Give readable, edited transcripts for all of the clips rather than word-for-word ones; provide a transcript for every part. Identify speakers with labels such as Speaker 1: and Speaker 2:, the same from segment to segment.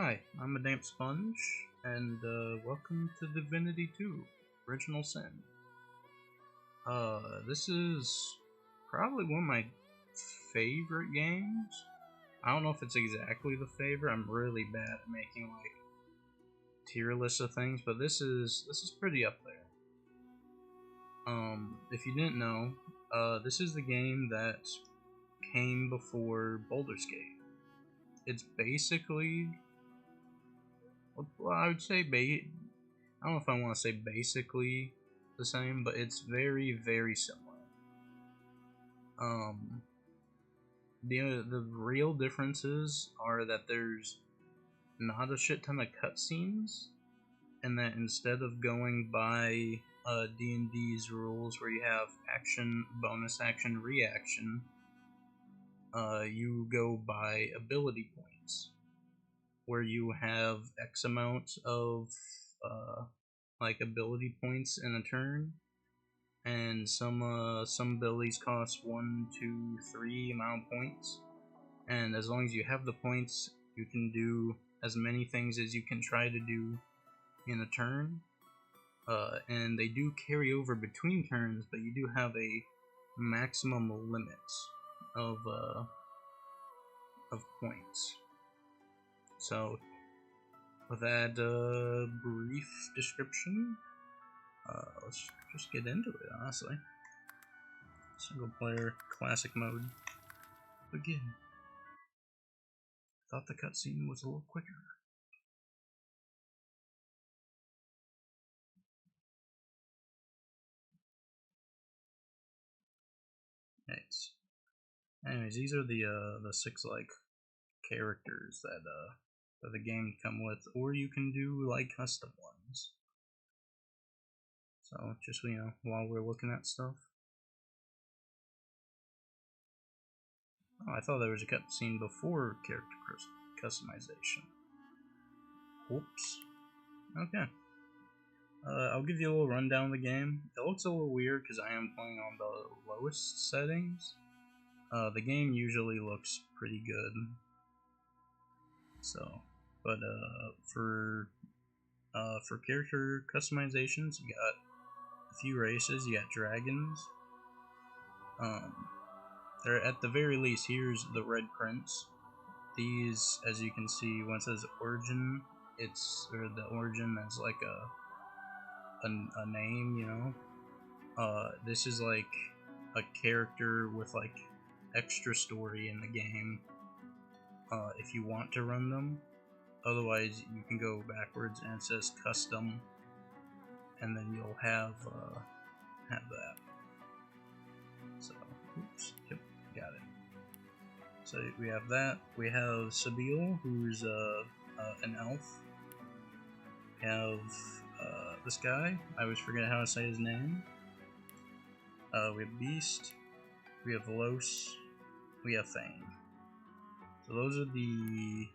Speaker 1: Hi, I'm ADampSponge, and welcome to Divinity 2, Original Sin. This is probably one of my favorite games. I don't know if it's exactly the favorite. I'm really bad at making like tier lists of things, but this is pretty up there. If you didn't know, this is the game that came before Boulder's Gate. It's basically, well, I would say I don't know if I want to say basically the same, but it's very, very similar. The real differences are that there's not a shit ton of cutscenes, and that instead of going by D&D's rules where you have action, bonus action, reaction, you go by ability points, where you have X amount of like ability points in a turn, and some abilities cost 1, 2, 3 amount of points, and as long as you have the points, you can do as many things as you can try to do in a turn. And they do carry over between turns, but you do have a maximum limit of points. So, with that brief description, let's just get into it, honestly. Single player, classic mode. Begin. Thought the cutscene was a little quicker. Nice. Anyways, these are the 6 like characters that the game come with, or you can do like custom ones. So just while we're looking at stuff. Oh, I thought there was a cutscene before character customization. Oops. Okay. I'll give you a little rundown of the game. It looks a little weird because I am playing on the lowest settings. The game usually looks pretty good. So, but for character customizations, you got a few races. You got dragons. They're at the very least. Here's the Red Prince. These, as you can see, when it says origin, the origin as like a name, you know. This is like a character with like extra story in the game. If you want to run them, otherwise you can go backwards and it says custom, and then you'll have that. So, oops, yep, got it. So we have that. We have Sabil, who's an elf. We have this guy. I always forget how to say his name. We have Beast. We have Los. We have Fane. So those are the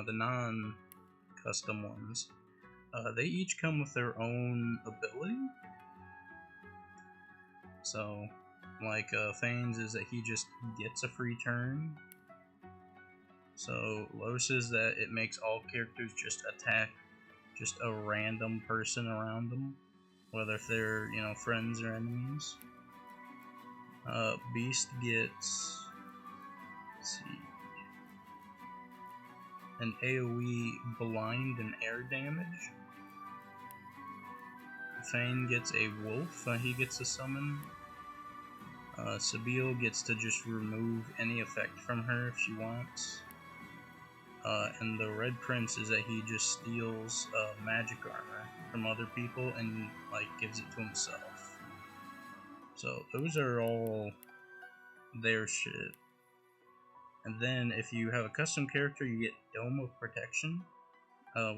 Speaker 1: the non-custom ones. They each come with their own ability. So, like Fane's is that he just gets a free turn. So Los is that it makes all characters just attack just a random person around them, whether if they're friends or enemies. Beast gets, let's see, an AoE blind and air damage. Fane gets a wolf. He gets to summon. Sabil gets to just remove any effect from her if she wants. And the Red Prince is that he just steals magic armor from other people and like gives it to himself. So those are all their shit. And then if you have a custom character, you get Dome of Protection,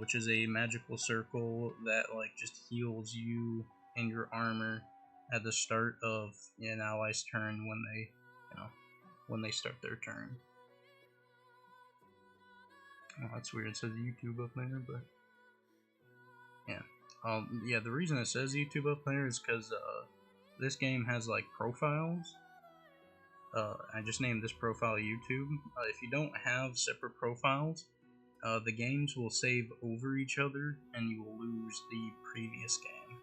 Speaker 1: which is a magical circle that like just heals you and your armor at the start of an ally's turn when they start their turn. Oh, that's weird. It says YouTube up there, but yeah. Yeah, the reason it says YouTube up there is because this game has like profiles. I just named this profile YouTube. If you don't have separate profiles, the games will save over each other and you will lose the previous game.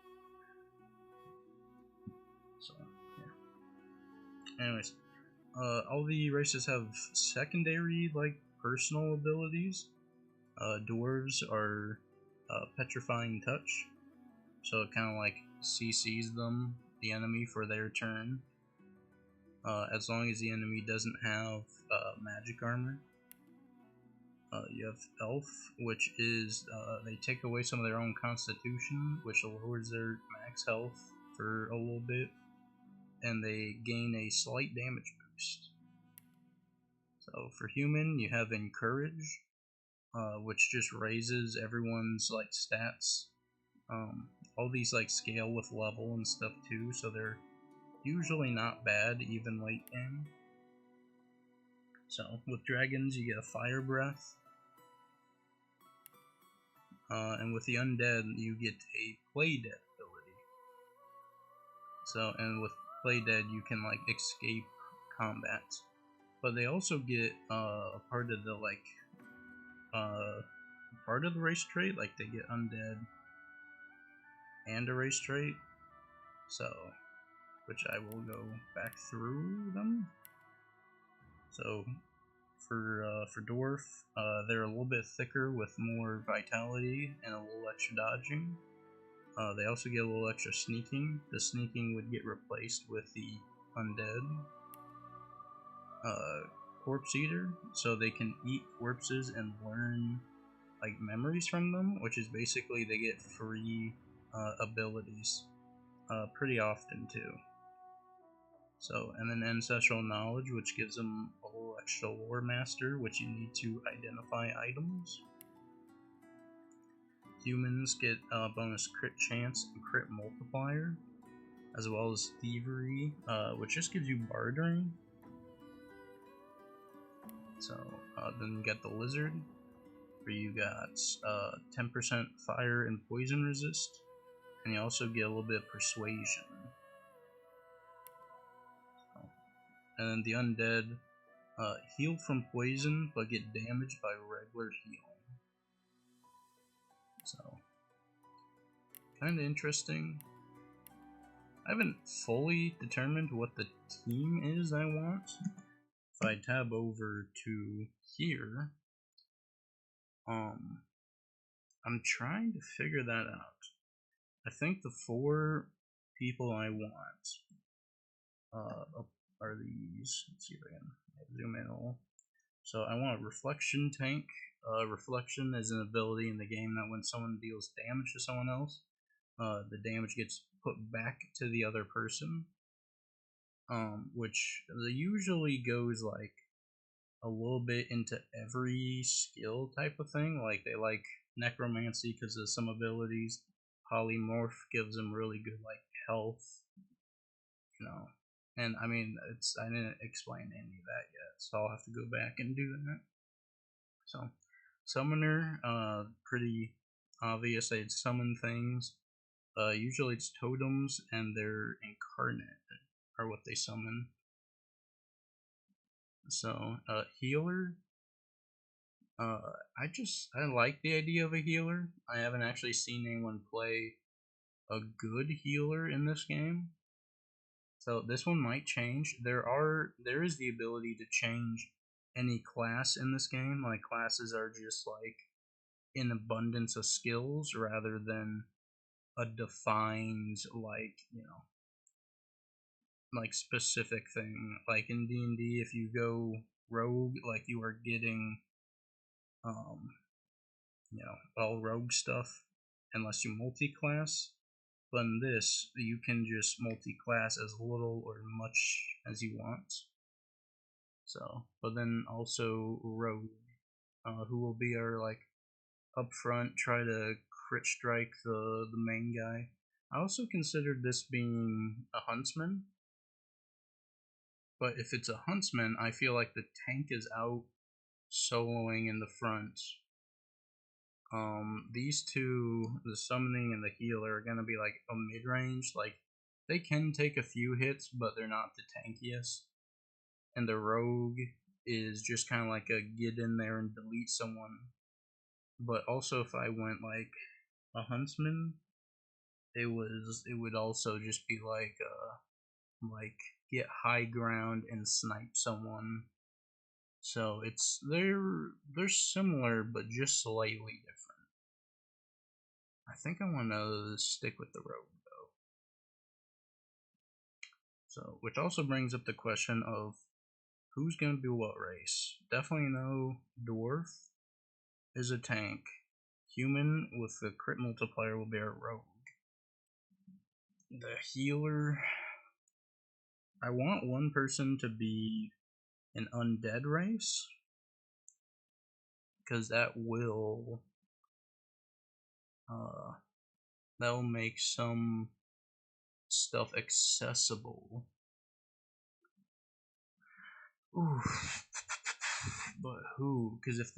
Speaker 1: So, yeah. Anyways, all the races have secondary, like, personal abilities. Dwarves are Petrifying Touch, so it kind of like CCs them, the enemy, for their turn. As long as the enemy doesn't have magic armor. You have Elf, which is they take away some of their own constitution, which lowers their max health for a little bit, and they gain a slight damage boost. So for human, you have Encourage, which just raises everyone's like stats. All these like scale with level and stuff too, so they're usually not bad even late game. So with dragons, you get a Fire Breath. And with the undead, you get a Play Dead ability. So, and with Play Dead, you can like escape combat. But they also get a part of the like part of the race trait. Like they get undead and a race trait. So, which I will go back through them. So for dwarf, they're a little bit thicker with more vitality and a little extra dodging. They also get a little extra sneaking. The sneaking would get replaced with the undead. Corpse Eater, so they can eat corpses and learn like memories from them, which is basically they get free abilities pretty often too. So, and then Ancestral Knowledge, which gives them a little extra Lore Master, which you need to identify items. Humans get a bonus Crit Chance and Crit Multiplier, as well as Thievery, which just gives you Bartering. So, then you got the Lizard, where you got 10% Fire and Poison Resist, and you also get a little bit of Persuasion. And then the Undead, heal from poison, but get damaged by regular healing. So, kinda interesting. I haven't fully determined what the team is I want. If I tab over to here, I'm trying to figure that out. I think the 4 people I want are these. Let's see if I can zoom in a little. So I want a Reflection Tank. Reflection is an ability in the game that when someone deals damage to someone else, the damage gets put back to the other person. Which usually goes like a little bit into every skill type of thing. Like they like Necromancy because of some abilities. Polymorph gives them really good like health, you know. And I mean, I didn't explain any of that yet, so I'll have to go back and do that. So, Summoner, pretty obvious. They'd summon things. Usually it's totems, and they're incarnate, are what they summon. So, healer. I like the idea of a healer. I haven't actually seen anyone play a good healer in this game. So this one might change. There is the ability to change any class in this game. Like classes are just like an abundance of skills rather than a defined like, you know, like specific thing. Like in D&D, if you go rogue, like you are getting you know, all rogue stuff unless you multi-class. But in this, you can just multi-class as little or much as you want. So, but then also rogue, who will be our like up front, try to crit strike the main guy. I also considered this being a huntsman, but if it's a huntsman, I feel like the tank is out soloing in the front. These two, the summoning and the healer, are gonna be like a mid-range. Like they can take a few hits, but they're not the tankiest. and the rogue is just kind of like a get in there and delete someone. But also, if I went like a huntsman, it would also just be like get high ground and snipe someone. So they're similar but just slightly different. I think I want to stick with the rogue though. So, which also brings up the question of who's going to be what race. Definitely no dwarf is a tank. Human with the crit multiplier will be our rogue. The healer, I want one person to be an undead race, because that will make some stuff accessible. Ooh. But who? Because if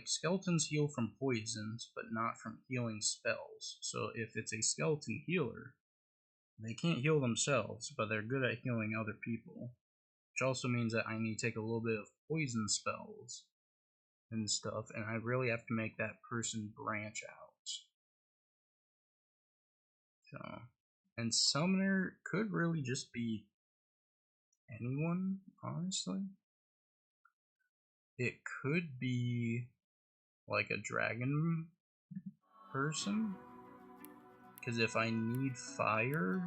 Speaker 1: skeletons heal from poisons, but not from healing spells. So if it's a skeleton healer, they can't heal themselves, but they're good at healing other people. Which also means that I need to take a little bit of poison spells and stuff, and I really have to make that person branch out. So, and summoner could really just be anyone, honestly. It could be like a dragon person, because if I need fire,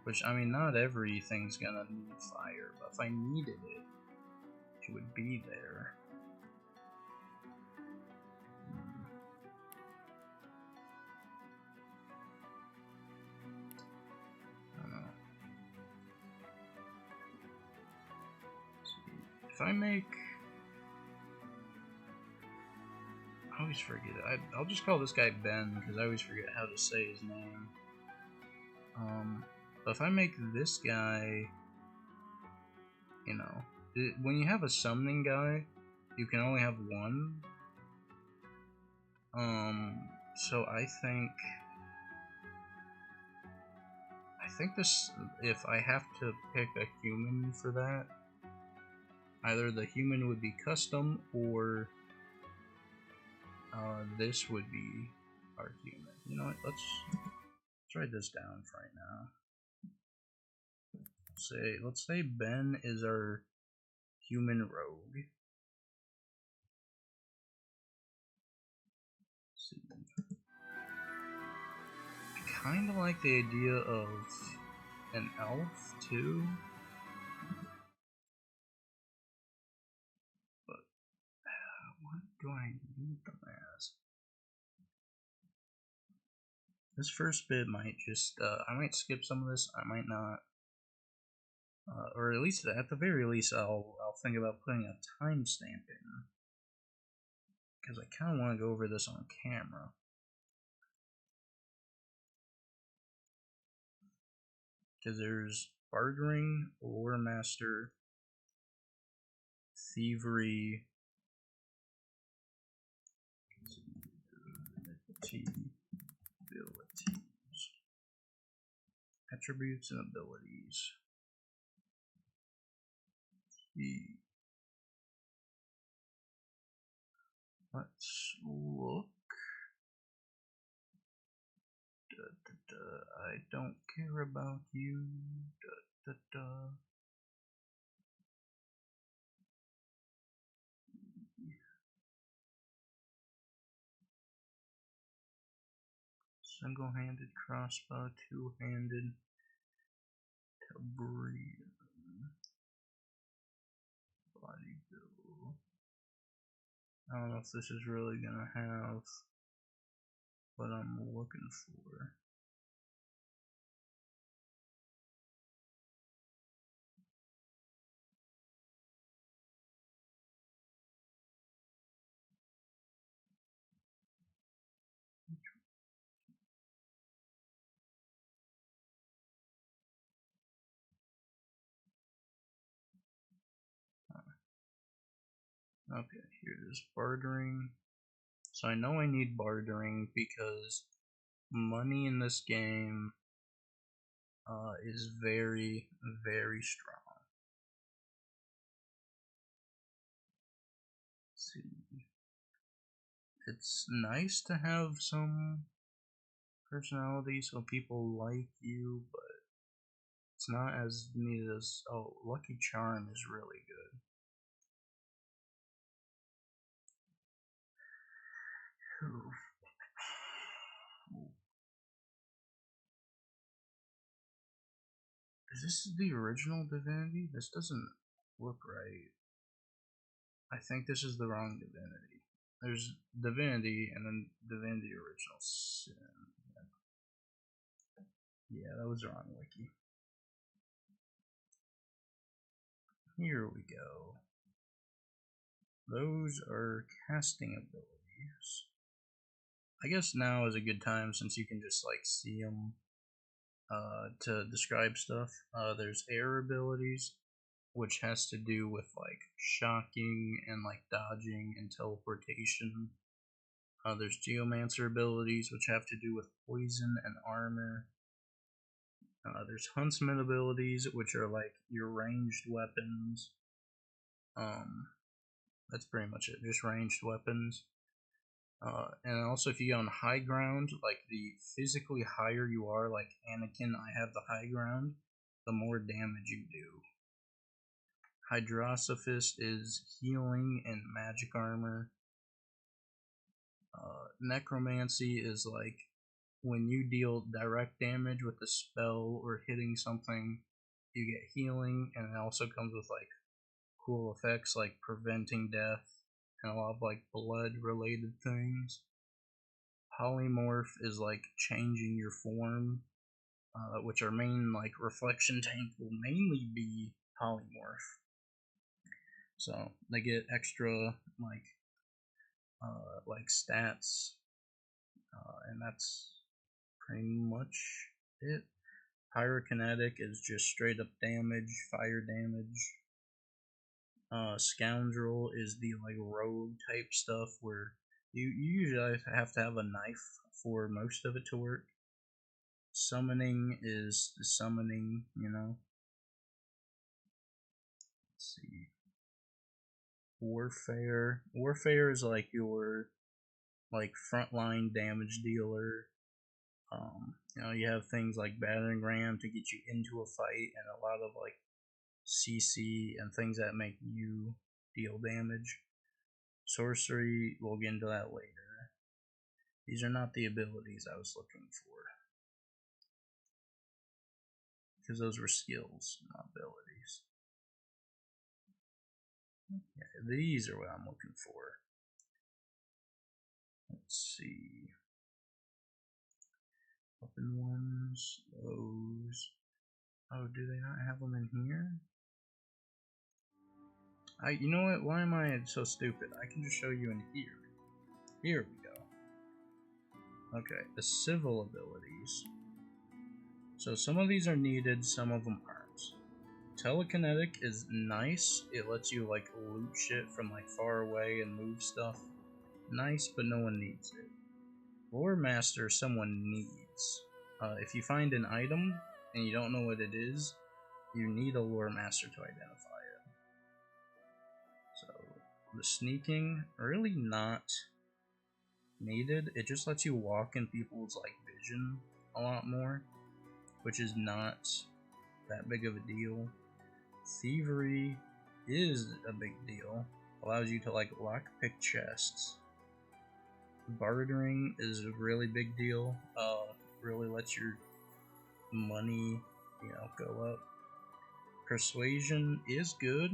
Speaker 1: which I mean not everything's gonna need fire, but if I needed it, it would be there. I don't know. If I make, I always forget it. I'll just call this guy Ben because I always forget how to say his name. But if I make this guy, you know, when you have a summoning guy, you can only have one. So I think this, if I have to pick a human for that, either the human would be custom or this would be our human. You know what? Let's write this down for right now. Let's say Ben is our human rogue. Let's see. I kind of like the idea of an elf too, but what do I need them as? This first bit might just, I might skip some of this, I might not. Or at least, at the very least, I'll think about putting a timestamp in. Because I kind of want to go over this on camera. Because there's bartering, lore master, thievery, abilities, attributes and abilities. Let's look. I don't care about you. Single-handed crossbow, two-handed tabri, body build. I don't know if this is really gonna have what I'm looking for. Okay, here it is, bartering. So I know I need bartering because money in this game is very, very strong. Let's see. It's nice to have some personality so people like you, but it's not as needed as. Oh, Lucky Charm is really good. Is this the original Divinity? This doesn't look right. I think this is the wrong Divinity. There's Divinity and then Divinity Original Sin. Yeah, that was the wrong wiki. Here we go. Those are casting abilities. I guess now is a good time since you can just like see them to describe stuff. There's air abilities, which has to do with like shocking and like dodging and teleportation. There's geomancer abilities, which have to do with poison and armor. There's huntsman abilities, which are like your ranged weapons. That's pretty much it, just ranged weapons. And also, if you get on high ground, like the physically higher you are, like Anakin, I have the high ground, the more damage you do. Hydrosophist is healing and magic armor. Necromancy is like when you deal direct damage with a spell or hitting something, you get healing, and it also comes with like cool effects like preventing death and a lot of like blood related things. Polymorph is like changing your form, which our main like reflection tank will mainly be polymorph. So they get extra like stats, and that's pretty much it. Pyrokinetic is just straight up damage, fire damage. Scoundrel is the like rogue type stuff where you usually have to have a knife for most of it to work. Summoning is the summoning, you know. Let's see. Warfare. Warfare is like your like frontline damage dealer. You have things like battering ram to get you into a fight, and a lot of like CC and things that make you deal damage. Sorcery, we'll get into that later. These are not the abilities I was looking for, because those were skills, not abilities. Yeah, these are what I'm looking for. Let's see. Open ones, those. Oh, do they not have them in here? You know what? Why am I so stupid? I can just show you in here. Here we go. Okay, the civil abilities. So some of these are needed, some of them aren't. Telekinetic is nice. It lets you like loot shit from like far away and move stuff. Nice, but no one needs it. Lore Master, someone needs. If you find an item and you don't know what it is, you need a Lore Master to identify it. So the sneaking, really not needed. It just lets you walk in people's like vision a lot more, which is not that big of a deal. Thievery is a big deal. Allows you to like lockpick chests. Bartering is a really big deal. Really lets your money, go up. Persuasion is good.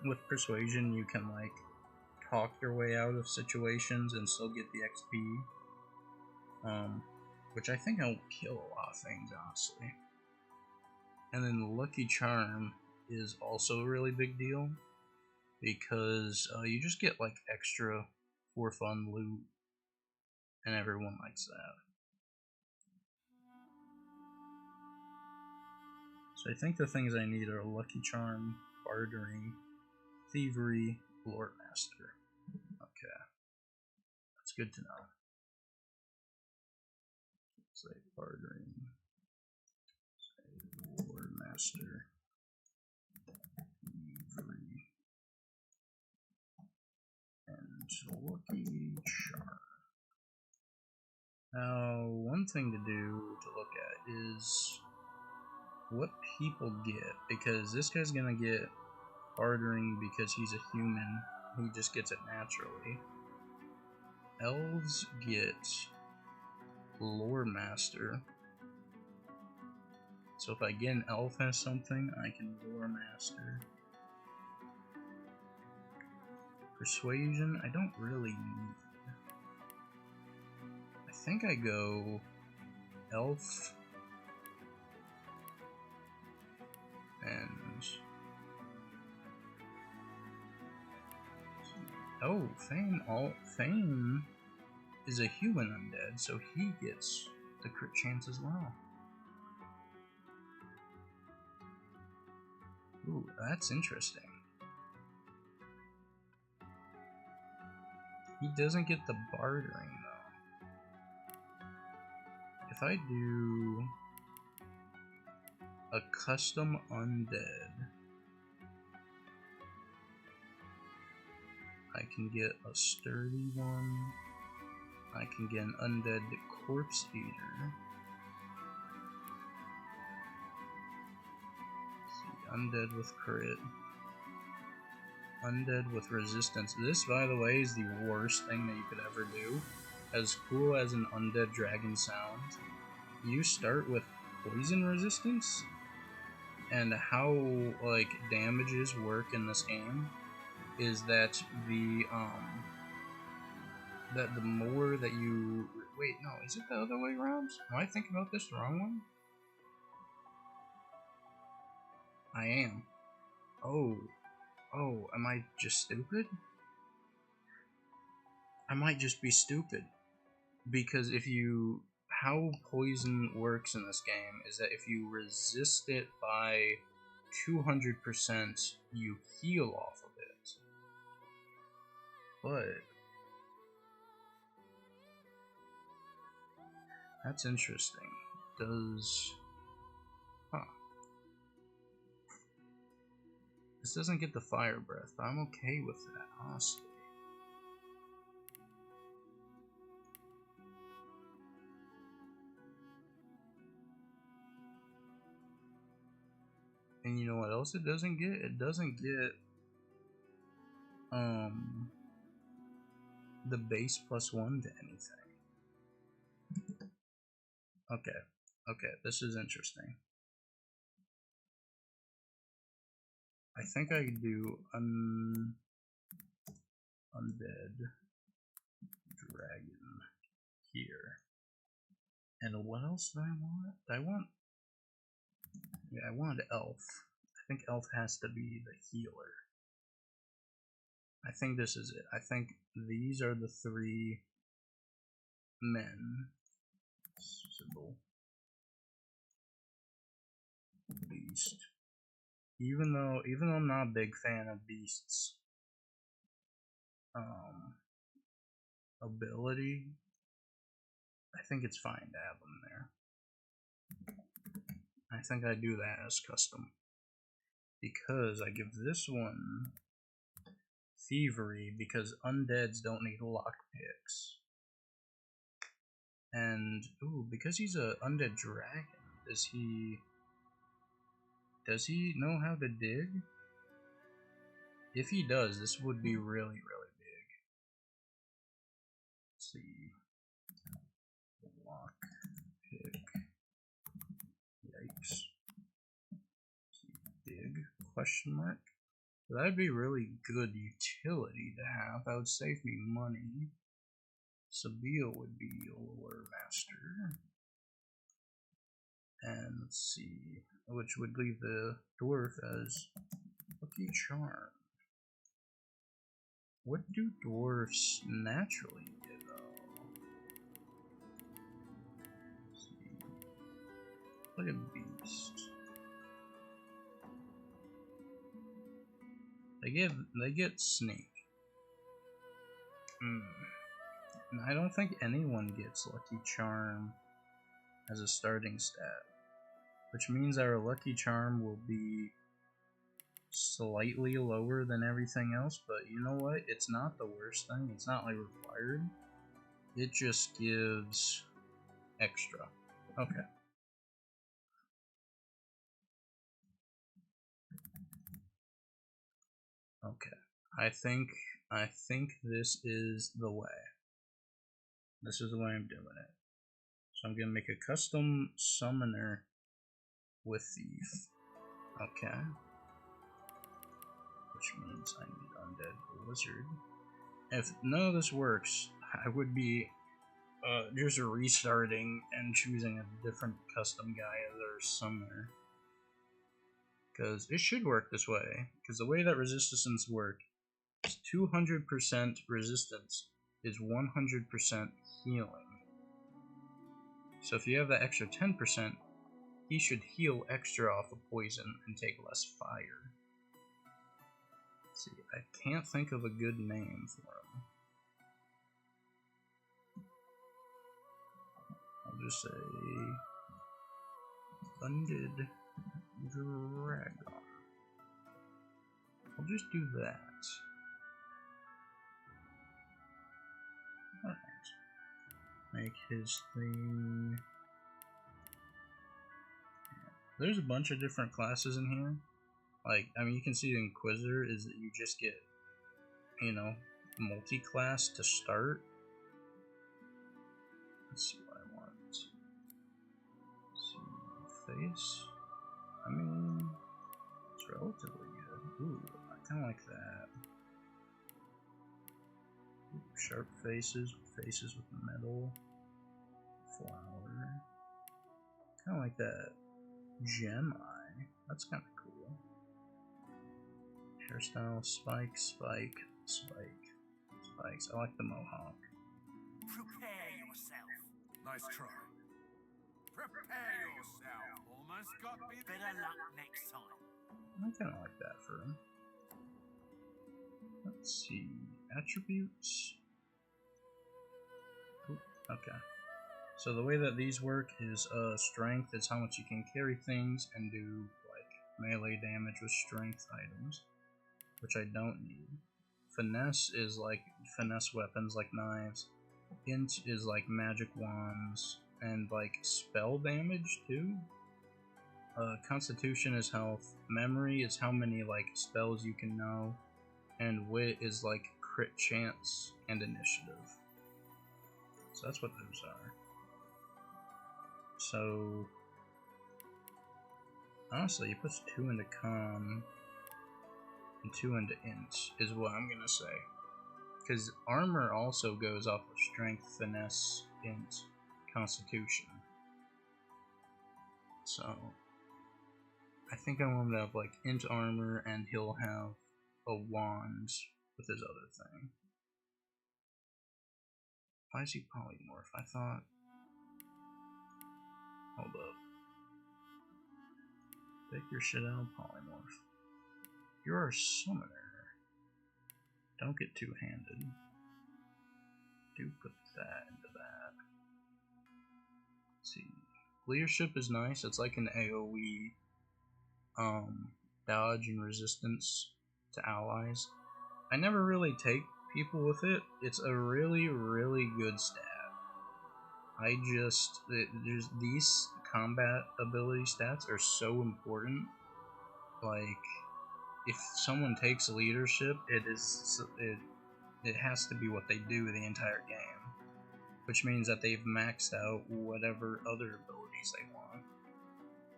Speaker 1: With persuasion, you can like talk your way out of situations and still get the XP. Which I think will kill a lot of things, honestly. And then Lucky Charm is also a really big deal because you just get like extra for fun loot, and everyone likes that. So I think the things I need are Lucky Charm, Bartering, Thievery, Lore Master. Okay, that's good to know. Say Bartering, say Lore Master, Thievery. Lucky Charm. Now, one thing to look at is what people get, because this guy's gonna get bartering because he's a human. He just gets it naturally. Elves get Lore Master. So if I get an elf has something, I can Lore Master. Persuasion, I don't really need. I think I go elf and oh, Fane is a human undead, so he gets the crit chance as well. Ooh, that's interesting. He doesn't get the bartering though. If I do a custom undead, I can get a sturdy one. I can get an undead corpse eater. Undead with crit. Undead with resistance. This, by the way, is the worst thing that you could ever do. As cool as an undead dragon sounds, you start with poison resistance, and how like damages work in this game is that the more that you wait, no, is it the other way around? Am I thinking about this the wrong one? I am. Oh, am I just stupid? I might just be stupid. Because how poison works in this game is that if you resist it by 200%, you heal off of it. But that's interesting. This doesn't get the fire breath, but I'm okay with that, honestly. And you know what else it doesn't get? It doesn't get the base +1 to anything. Okay, this is interesting. I think I could do undead dragon here. And what else do I want? I want elf. I think elf has to be the healer. I think this is it. I think these are the 3 men. Symbol. Beast. Even though I'm not a big fan of beasts, ability, I think it's fine to have them there. I think I do that as custom, because I give this one thievery because undeads don't need lockpicks, and because he's a undead dragon, does he know how to dig? If he does, this would be really, really big. Let's see. Lockpick. Yikes. Dig? Question mark. So that'd be really good utility to have. That would save me money. Sabio would be Lore Master. And let's see, which would leave the dwarf as Lucky Charm. What do dwarfs naturally get though? Let's see. Look at beast. They get snake. And I don't think anyone gets Lucky Charm as a starting stat, which means our Lucky Charm will be slightly lower than everything else, but you know what? It's not the worst thing. It's not like required. It just gives extra. Okay. Okay. I think this is the way. This is the way I'm doing it. So I'm gonna make a custom summoner with Thief. Okay. Which means I need Undead Wizard. If none of this works, I would be just restarting and choosing a different custom guy as our summoner. Because it should work this way. Because the way that resistance work is 200% resistance is 100% healing. So if you have that extra 10%, he should heal extra off of poison and take less fire. Let's see, I can't think of a good name for him. I'll just say Undead Dragon. I'll just do that. Alright. Make his thing. Yeah. There's a bunch of different classes in here. Like, I mean, you can see the Inquisitor is that you just get, you know, multi-class to start. Let's see what I want. Let's see, face. I mean, it's relatively good. Ooh, I kind of like that. Ooh, sharp faces with metal. Flower. Kind of like that gem eye. That's kind of cool. Hairstyle, spikes. I like the mohawk.
Speaker 2: Prepare yourself. Nice try. Prepare yourself. Almost got me. Better luck next time.
Speaker 1: I kind of like that for him. Let's see. Attributes. Ooh, okay. So the way that these work is strength is how much you can carry things and do like melee damage with strength items, which I don't need. Finesse is like finesse weapons like knives. Int is like magic wands and like spell damage too. Constitution is health. Memory is how many like spells you can know, and wit is like crit chance and initiative. So that's what those are. So honestly, he puts 2 into con and 2 into int is what I'm gonna say. Because armor also goes off of strength, finesse, int, constitution. So I think I want him to have like int armor, and he'll have a wand with his other thing. Why is he polymorph? I thought. Hold up. Take your shit out, polymorph. You're a summoner. Don't get two-handed. Do put that into that. Let's see. Leadership is nice. It's like an AoE dodge and resistance to allies. I never really take people with it. It's a really, really good stat. There's these combat ability stats are so important. Like, if someone takes leadership, it has to be what they do the entire game, which means that they've maxed out whatever other abilities they want.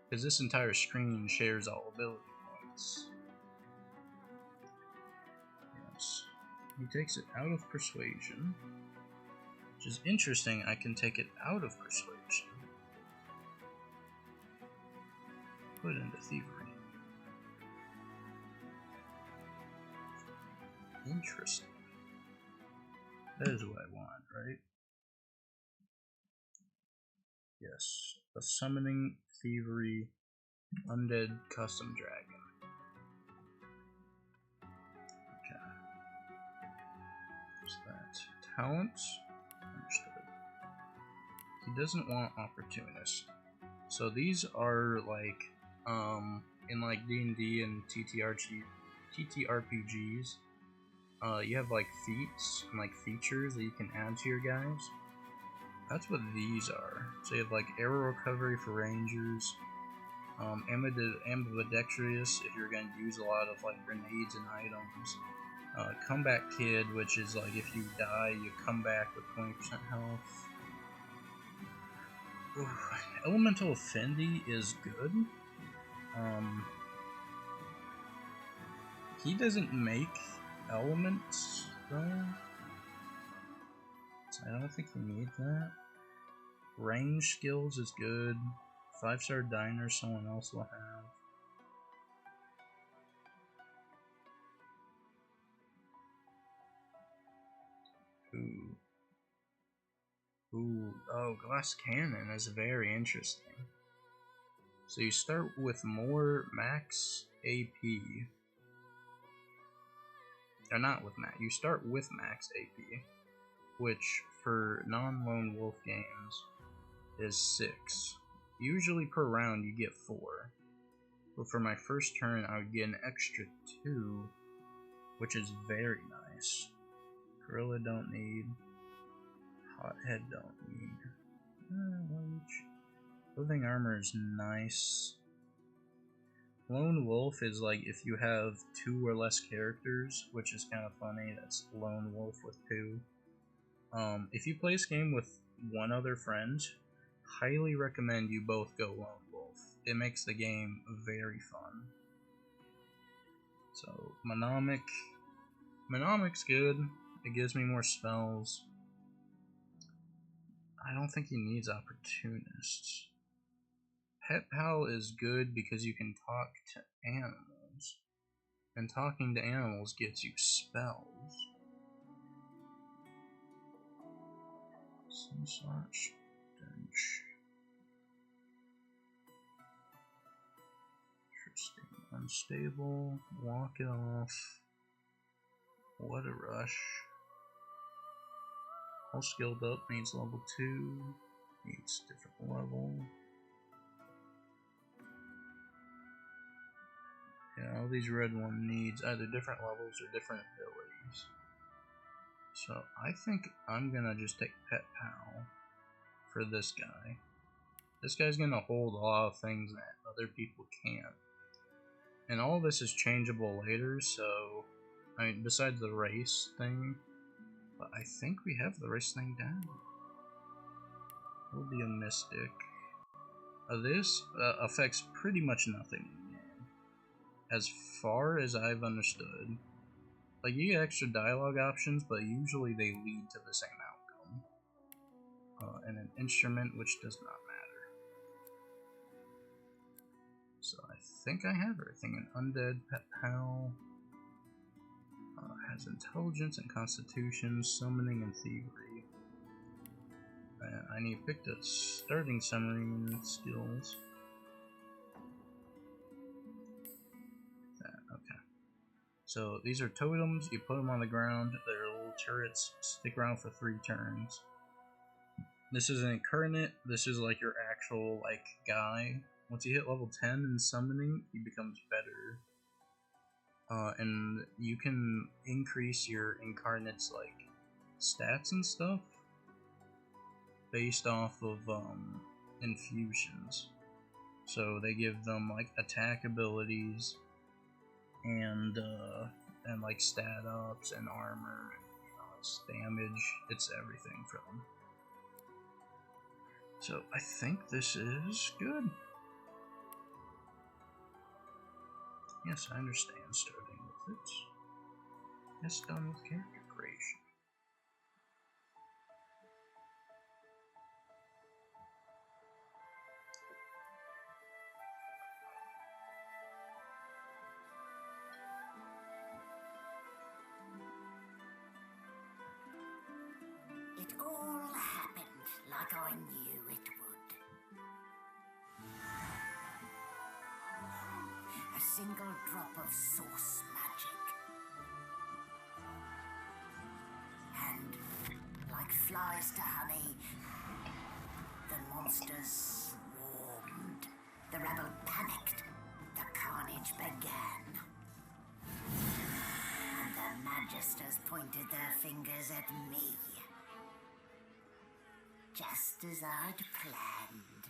Speaker 1: Because this entire screen shares all ability points. Yes. He takes it out of persuasion, which is interesting. I can take it out of persuasion. Put it into thievery. Interesting. That is what I want, right? Yes. A summoning, thievery, undead custom dragon. Okay. What's that? Talent? Understood. He doesn't want opportunist. So these are like, in like D&D and TTRPGs, you have like feats and like features that you can add to your guys. That's what these are. So you have like arrow recovery for rangers, ambidextrous if you're going to use a lot of like grenades and items. Comeback Kid, which is like if you die, you come back with 20% health. Ooh, Elemental Affinity is good. He doesn't make elements though, so I don't think you need that. Range skills is good. 5-star diner someone else will have. Ooh, oh, glass cannon is very interesting. So you start with more max AP. Or not with max, you start with max AP, which for non-lone wolf games is 6. Usually per round you get 4. But for my first turn I would get an extra 2, which is very nice. Gorilla don't need. Hothead don't need. Clothing armor is nice. Lone wolf is like if you have 2 or less characters, which is kind of funny. That's lone wolf with 2. If you play this game with one other friend, highly recommend you both go lone wolf. It makes the game very fun. So Monomic's good. It gives me more spells. I don't think he needs opportunists. Pet Pal is good because you can talk to animals, and talking to animals gets you spells. Some such stench. Interesting. Unstable. Walk it off. What a rush. All skilled up needs level 2. Needs different level. Yeah, all these red one needs either different levels or different abilities. So I think I'm gonna just take Pet Pal for this guy. This guy's gonna hold a lot of things that other people can't. And all this is changeable later, so I mean besides the race thing. But I think we have the race thing down. We'll be a mystic. This affects pretty much nothing in the game. As far as I've understood. Like, you get extra dialogue options, but usually they lead to the same outcome. And an instrument, which does not matter. So I think I have everything. An undead Pet Pal. Has intelligence and constitution, summoning, and thievery. I need to pick the starting summoning skills. Okay. So these are totems. You put them on the ground. They're little turrets. Stick around for 3 turns. This is an incarnate. This is like your actual like guy. Once you hit level 10 in summoning, he becomes better. And you can increase your incarnate's like stats and stuff based off of infusions. So they give them like attack abilities and like stat ups and armor and it's damage. It's everything for them. So I think this is good. Yes, I understand starting with it. Yes, done with character creation.
Speaker 2: It all happened like I knew it would. A single drop of source magic. And, like flies to honey, the monsters swarmed. The rebel panicked. The carnage
Speaker 3: age began. And the Magisters pointed their fingers at me. Just as I'd planned.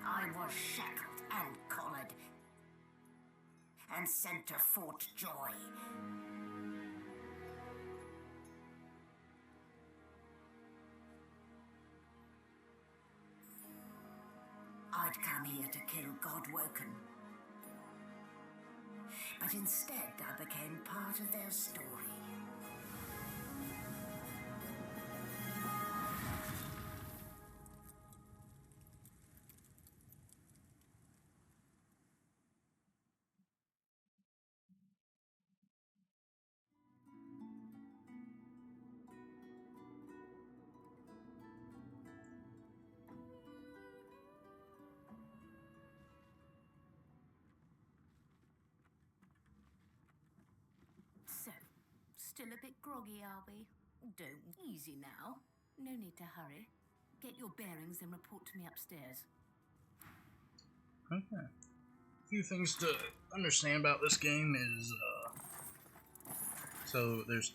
Speaker 3: I was shackled and collared and sent to Fort Joy. I'd come here to kill Godwoken. But instead I became part of their story.
Speaker 4: So, still a bit groggy, are we? Don't. Easy now. No need to hurry. Get your bearings and report to me upstairs.
Speaker 1: Okay. A few things to understand about this game is, so there's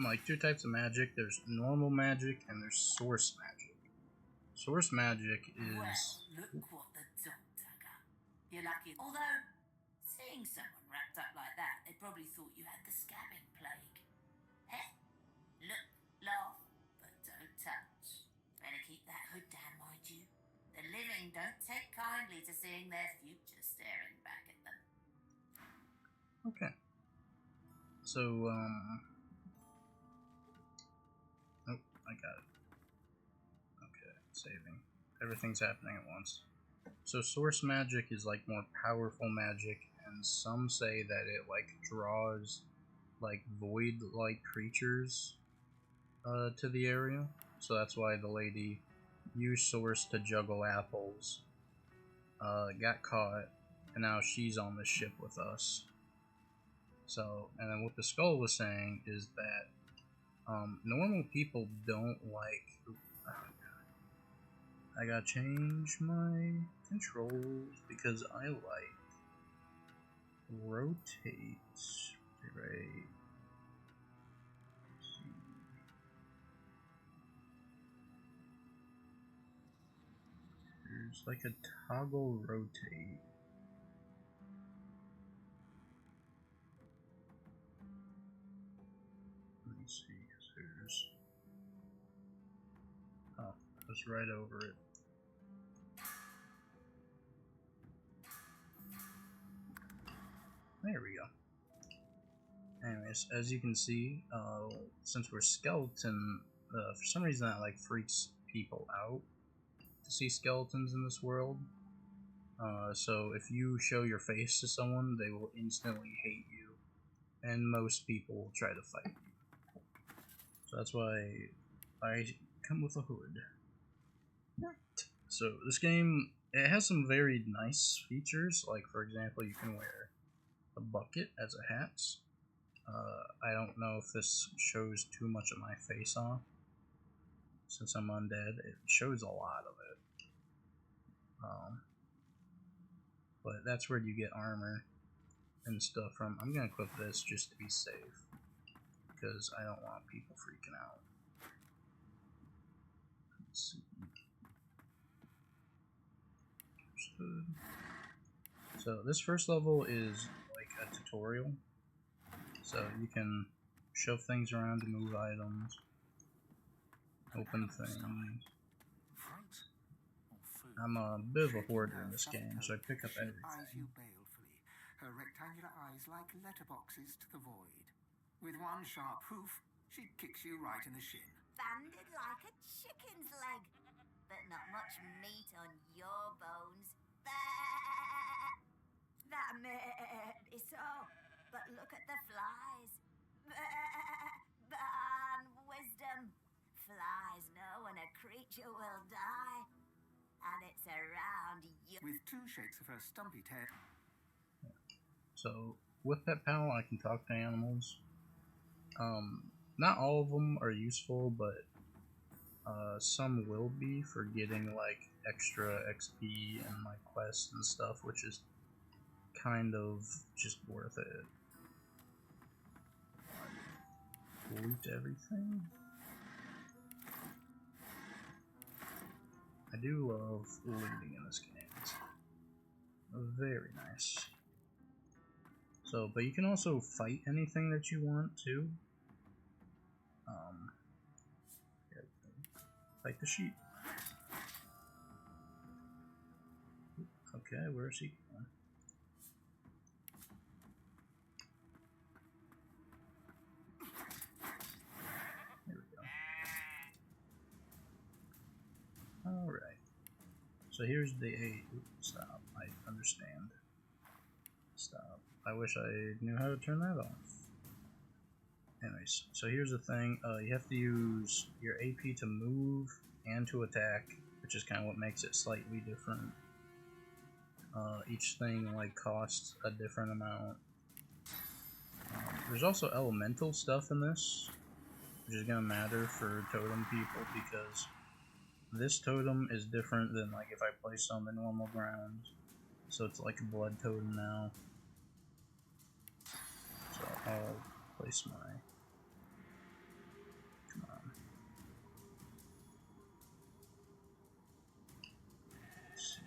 Speaker 1: like two types of magic. There's normal magic and there's source magic. Source magic is...
Speaker 3: Well, look what the doctor got. You're lucky. Although, seeing someone wrapped up like that, they probably thought you had the scabbing plague. Heh? Look, laugh, but don't touch. Better keep that hood down, mind you. The living don't take kindly to seeing their future staring back at them.
Speaker 1: Okay. So, oh, I got it. Okay, saving. Everything's happening at once. So source magic is like more powerful magic, and some say that it like draws like void-like creatures to the area. So that's why the lady used source to juggle apples, got caught, and now she's on the ship with us. So, and then what the skull was saying is that normal people don't like... Oh God. I gotta change my controls because I like rotate, right? There's like a toggle rotate. Let me see, there's... Oh, that's right over it. There we go. Anyways, as you can see, since we're skeleton, for some reason that like freaks people out to see skeletons in this world. So if you show your face to someone, they will instantly hate you, and most people will try to fight you. So that's why I come with a hood. So this game, it has some very nice features, like for example, you can wear a bucket as a hat. I don't know if this shows too much of my face off. Since I'm undead, it shows a lot of it. But that's where you get armor and stuff from. I'm gonna equip this just to be safe, because I don't want people freaking out. Let's see. So this first level is like a tutorial. So you can shove things around to move items, open things. I'm a bit of a hoarder in this game, so I pick up everything.
Speaker 2: Her rectangular eyes like letterboxes to the void. With one sharp hoof, she kicks you right in the shin.
Speaker 3: Banded like a chicken's leg, but not much meat on your bones. That may be so, but look at the flies. Ban wisdom. Flies know when a creature will die, and it's around you.
Speaker 2: With two shakes of her stumpy tail.
Speaker 1: So with Pet Pal, I can talk to animals. Not all of them are useful, but Some will be for getting like extra XP and like quests and stuff, which is kind of just worth it. Loot everything. I do love looting in this game. It's very nice. So, but you can also fight anything that you want too. Fight the sheep. Okay, where's he going? There we go. Alright. So here's the stop. I understand. Stop. I wish I knew how to turn that off. Anyways, so here's the thing. You have to use your AP to move and to attack, which is kind of what makes it slightly different. Each thing like costs a different amount. There's also elemental stuff in this, which is gonna matter for totem people because this totem is different than like if I place on the normal ground. So it's like a blood totem now. So I'll place my. Come on. Let's see.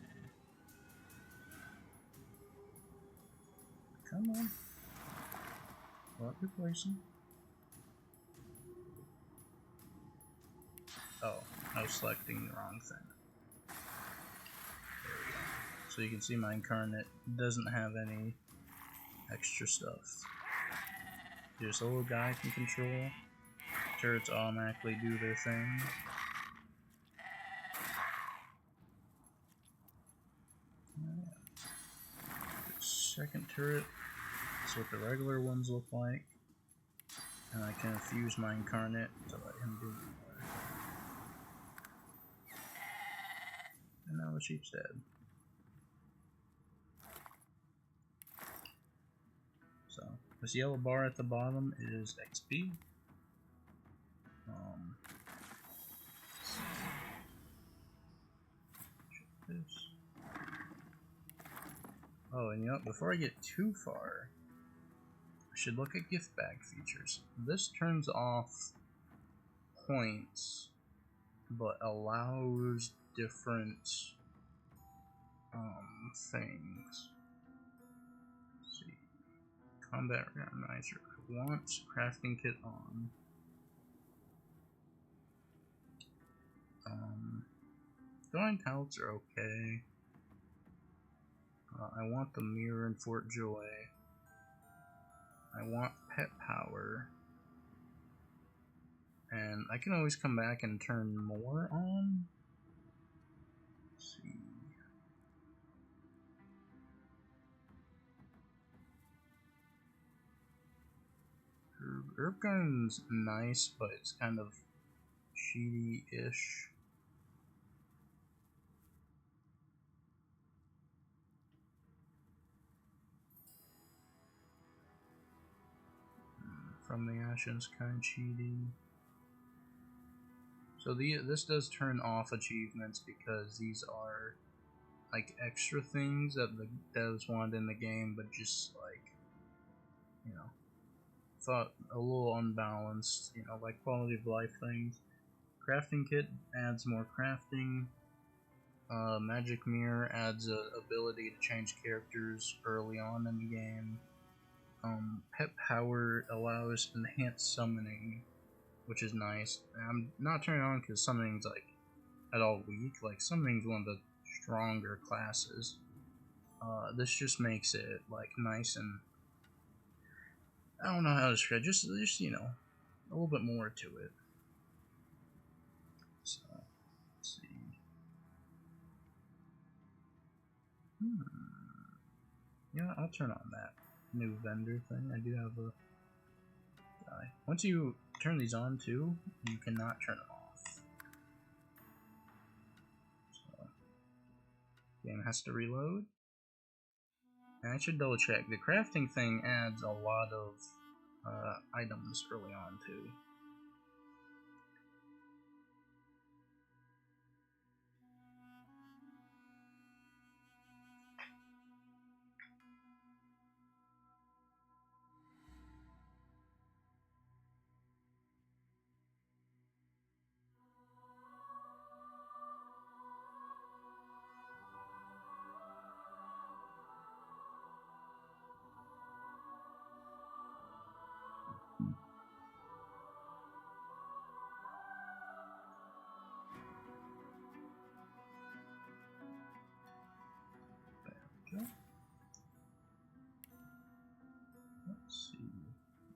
Speaker 1: Come on. What replacing? Oh, I was selecting the wrong thing. There we go. So you can see my incarnate doesn't have any extra stuff. Just a little guy can control. Turrets automatically do their thing. The second turret is what the regular ones look like. And I can infuse my incarnate to let him do more. And now the sheep's dead. So, this yellow bar at the bottom is XP. Check this. Oh, and you know what? Before I get too far, I should look at gift bag features. This turns off points, but allows different things. Let's see. Combat randomizer. I want crafting kit on. Throwing pallets are okay. I want the mirror in Fort Joy. I want pet power. And I can always come back and turn more on. Let's see. Herb Gun's nice, but it's kind of cheaty-ish. From the Ashen's kind of cheaty. So this does turn off achievements because these are like extra things that the devs wanted in the game, but just like, you know, thought a little unbalanced, you know, like quality of life things. Crafting kit adds more crafting. Magic mirror adds a ability to change characters early on in the game. Pet power allows enhanced summoning, which is nice. I'm not turning on because summoning's like at all weak. Like summoning's one of the stronger classes. This just makes it like nice and I don't know how to describe. Just you know, a little bit more to it. So let's see. Yeah, I'll turn on that new vendor thing. I do have a guy. Once you turn these on too, you cannot turn them off. So, game has to reload. And I should double check. The crafting thing adds a lot of items early on too.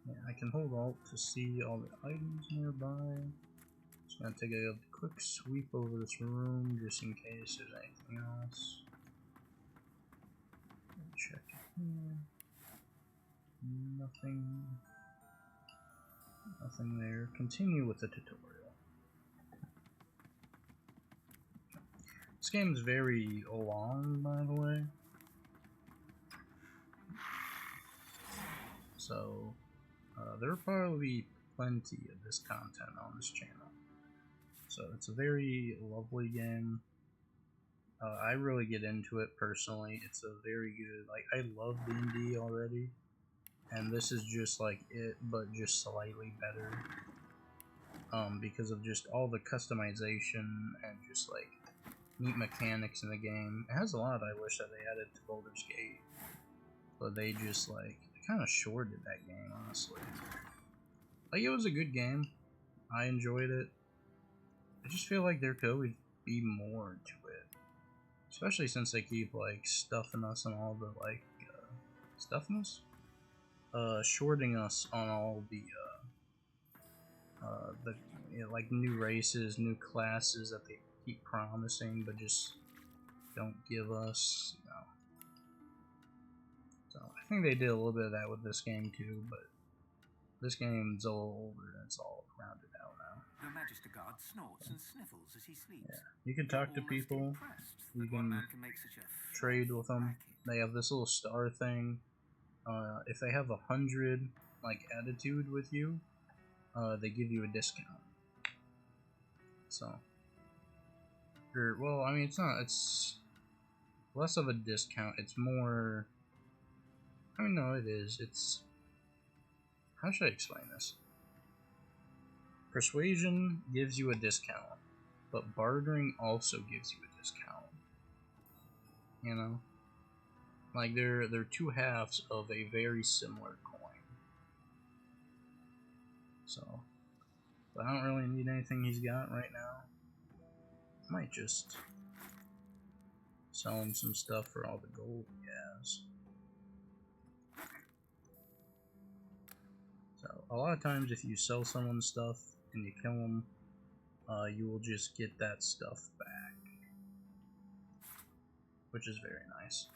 Speaker 1: Yeah, I can hold Alt to see all the items nearby. Just gonna take a quick sweep over this room just in case there's anything else. Check it here. Nothing. Nothing there. Continue with the tutorial. This game's very long, by the way. So, there'll probably be plenty of this content on this channel. So, it's a very lovely game. I really get into it personally. It's a very good, like, I love D&D already. And this is just like it, but just slightly better. Because of just all the customization and just like neat mechanics in the game. It has a lot I wish that they added to Baldur's Gate, but they just like kind of shorted that game, honestly. Like, it was a good game. I enjoyed it. I just feel like there could always be more to it, especially since they keep like stuffing us on all the like stuffing us, shorting us on all the you know, like new races, new classes that they keep promising, but just don't give us, you know. So I think they did a little bit of that with this game too, but this game's a little older and it's all rounded out now.
Speaker 2: The Magister Guard snorts and sniffles as he sleeps.
Speaker 1: Yeah, you can talk to people, you can trade with them. They have this little star thing. If they have 100 like attitude with you, they give you a discount. So, or, well, I mean, it's less of a discount. It's more. I mean, no, it is. It's. How should I explain this? Persuasion gives you a discount, but bartering also gives you a discount. You know, like they're two halves of a very similar coin. So, but I don't really need anything he's got right now. I might just sell him some stuff for all the gold he has. So, a lot of times if you sell someone stuff and you kill them, you will just get that stuff back, which is very nice.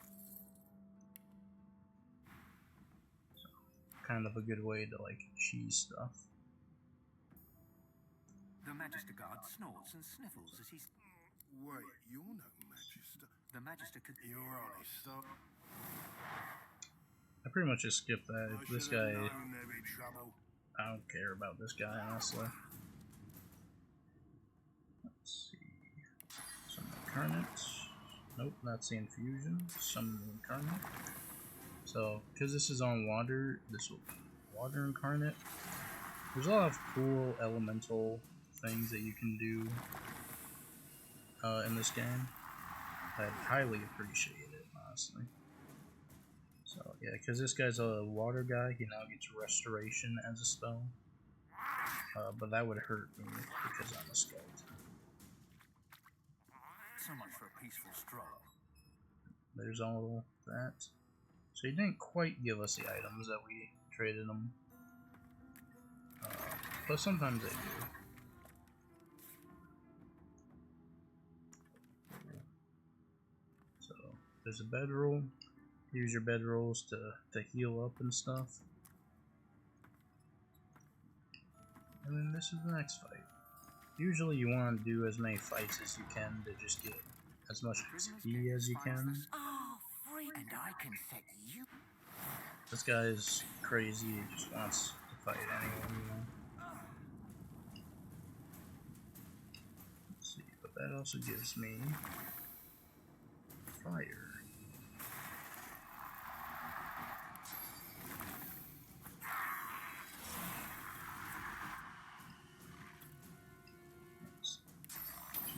Speaker 1: So, kind of a good way to like cheese stuff.
Speaker 2: The Magister Guard snorts and sniffles as he's.
Speaker 5: Wait, you're no Magister.
Speaker 2: The Magister could.
Speaker 5: You're honest, though.
Speaker 1: I pretty much just skipped that.
Speaker 5: I
Speaker 1: This
Speaker 5: should
Speaker 1: guy,
Speaker 5: have known there'd be trouble.
Speaker 1: I don't care about this guy, honestly. Let's see. Some incarnates. Nope, that's the infusion. Some incarnate. So, because this is on water, this will be water incarnate. There's a lot of cool elemental things that you can do in this game. I'd highly appreciate it, honestly. So, yeah, because this guy's a water guy, he now gets restoration as a spell. But that would hurt me because I'm a skeleton.
Speaker 2: So much for a peaceful stroll.
Speaker 1: There's all that. So he didn't quite give us the items that we traded him. But sometimes they do. So, there's a bedroll. Use your bedrolls to heal up and stuff. And then this is the next fight. Usually you want to do as many fights as you can to just get as much XP as you can.
Speaker 2: Oh, free. And I can set you.
Speaker 1: This guy is crazy, he just wants to fight anyone, you know. Let's see, but that also gives me fire.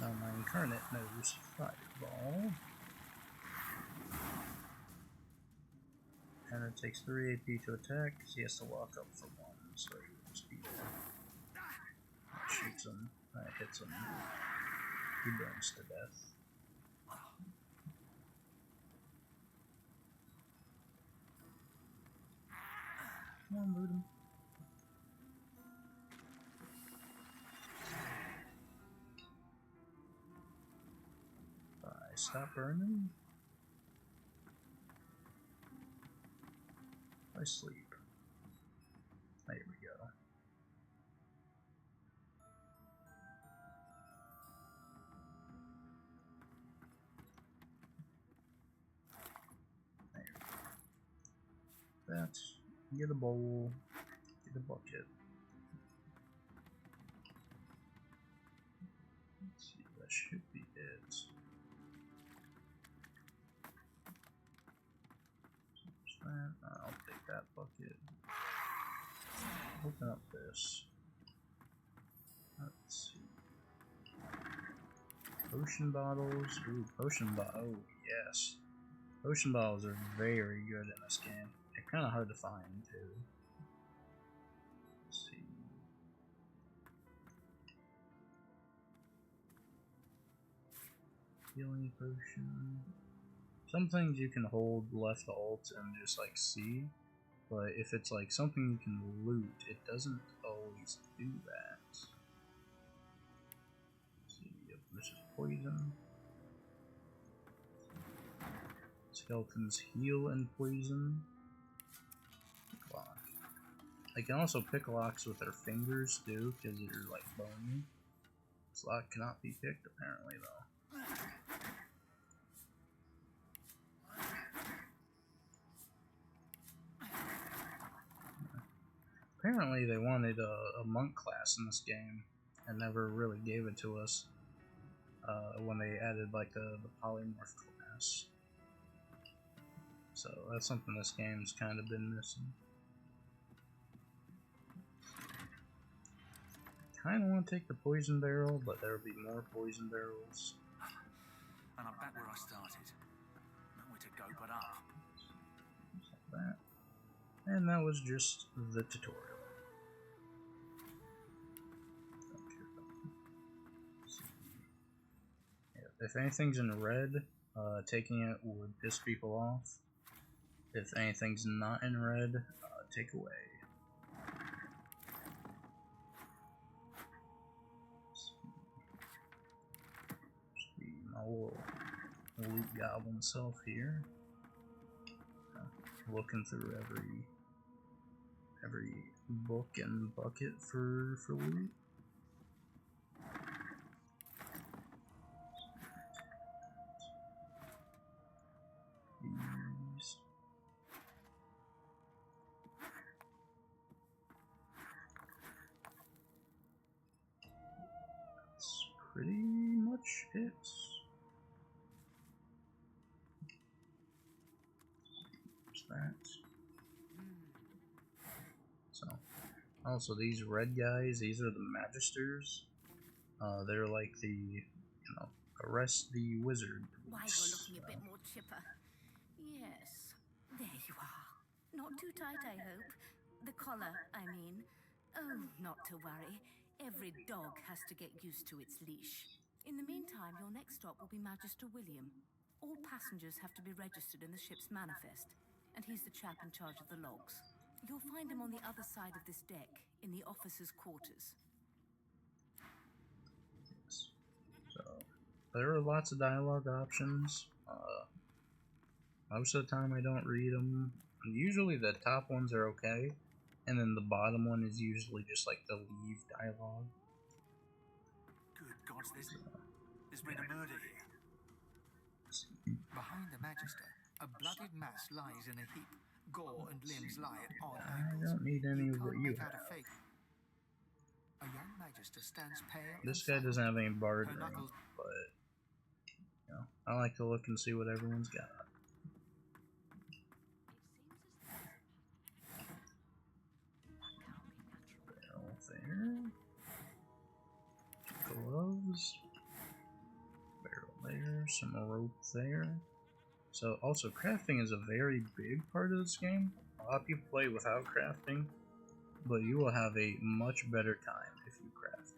Speaker 1: Now my incarnate knows fireball. And it takes 3 AP to attack because he has to walk up for 1, so he will just be there. That shoots him, that hits him, he burns to death. Come on, loot him. stop burning? I sleep. There we go. There we go. That's get a bowl, get a bucket. Let's see, that should be it. I'll take that bucket. Open up this. Let's see. Potion bottles. Ooh, potion bottle. Oh, yes. Potion bottles are very good in this game. They're kind of hard to find, too. Let's see. Healing potion. Some things you can hold left alt and just like see, but if it's like something you can loot, it doesn't always do that. Let's see, yep, this is poison. Skeletons heal and poison. Pick lock. They can also pick locks with their fingers too, because they're like bony. This lock cannot be picked apparently though. Apparently they wanted a monk class in this game and never really gave it to us when they added like the polymorph class. So that's something this game's kind of been missing. Kind of want to take the poison barrel, but there will be more poison barrels.
Speaker 2: And I'm back where I started. Nowhere to go but up.
Speaker 1: Like that. And that was just the tutorial. If anything's in red, taking it would piss people off. If anything's not in red, take away. See my little loot goblin self here. Looking through every book and bucket for loot. These. That's pretty much it. There's that. So, also these red guys, these are the Magisters. They're like the, arrest the wizard
Speaker 4: Why,
Speaker 1: police.
Speaker 4: you're looking a bit more chipper. Yes, there you are. Not too tight, I hope. The collar, I mean. Oh, not to worry. Every dog has to get used to its leash. In the meantime, your next stop will be Magister William. All passengers have to be registered in the ship's manifest, and he's the chap in charge of the logs. You'll find him on the other side of this deck, in the officers' quarters.
Speaker 1: So, there are lots of dialogue options. Most of the time I don't read them. Usually the top ones are okay, and then the bottom one is usually just like the leave dialogue.
Speaker 2: Good gods, there's been a murder here. Behind the Magister, a bloodied mass lies in a heap. Gore and limbs lie at odd
Speaker 1: I
Speaker 2: angles.
Speaker 1: don't need any of what you
Speaker 2: Can't make out
Speaker 1: have.
Speaker 2: a fake. A young Magister stands pale.
Speaker 1: This
Speaker 2: and
Speaker 1: guy doesn't have
Speaker 2: silent.
Speaker 1: any
Speaker 2: Her
Speaker 1: bartering,
Speaker 2: knuckles
Speaker 1: but I like to look and see what everyone's got. Barrel there. Gloves. Barrel there. Some rope there. So also crafting is a very big part of this game. A lot of people play without crafting, but you will have a much better time if you craft.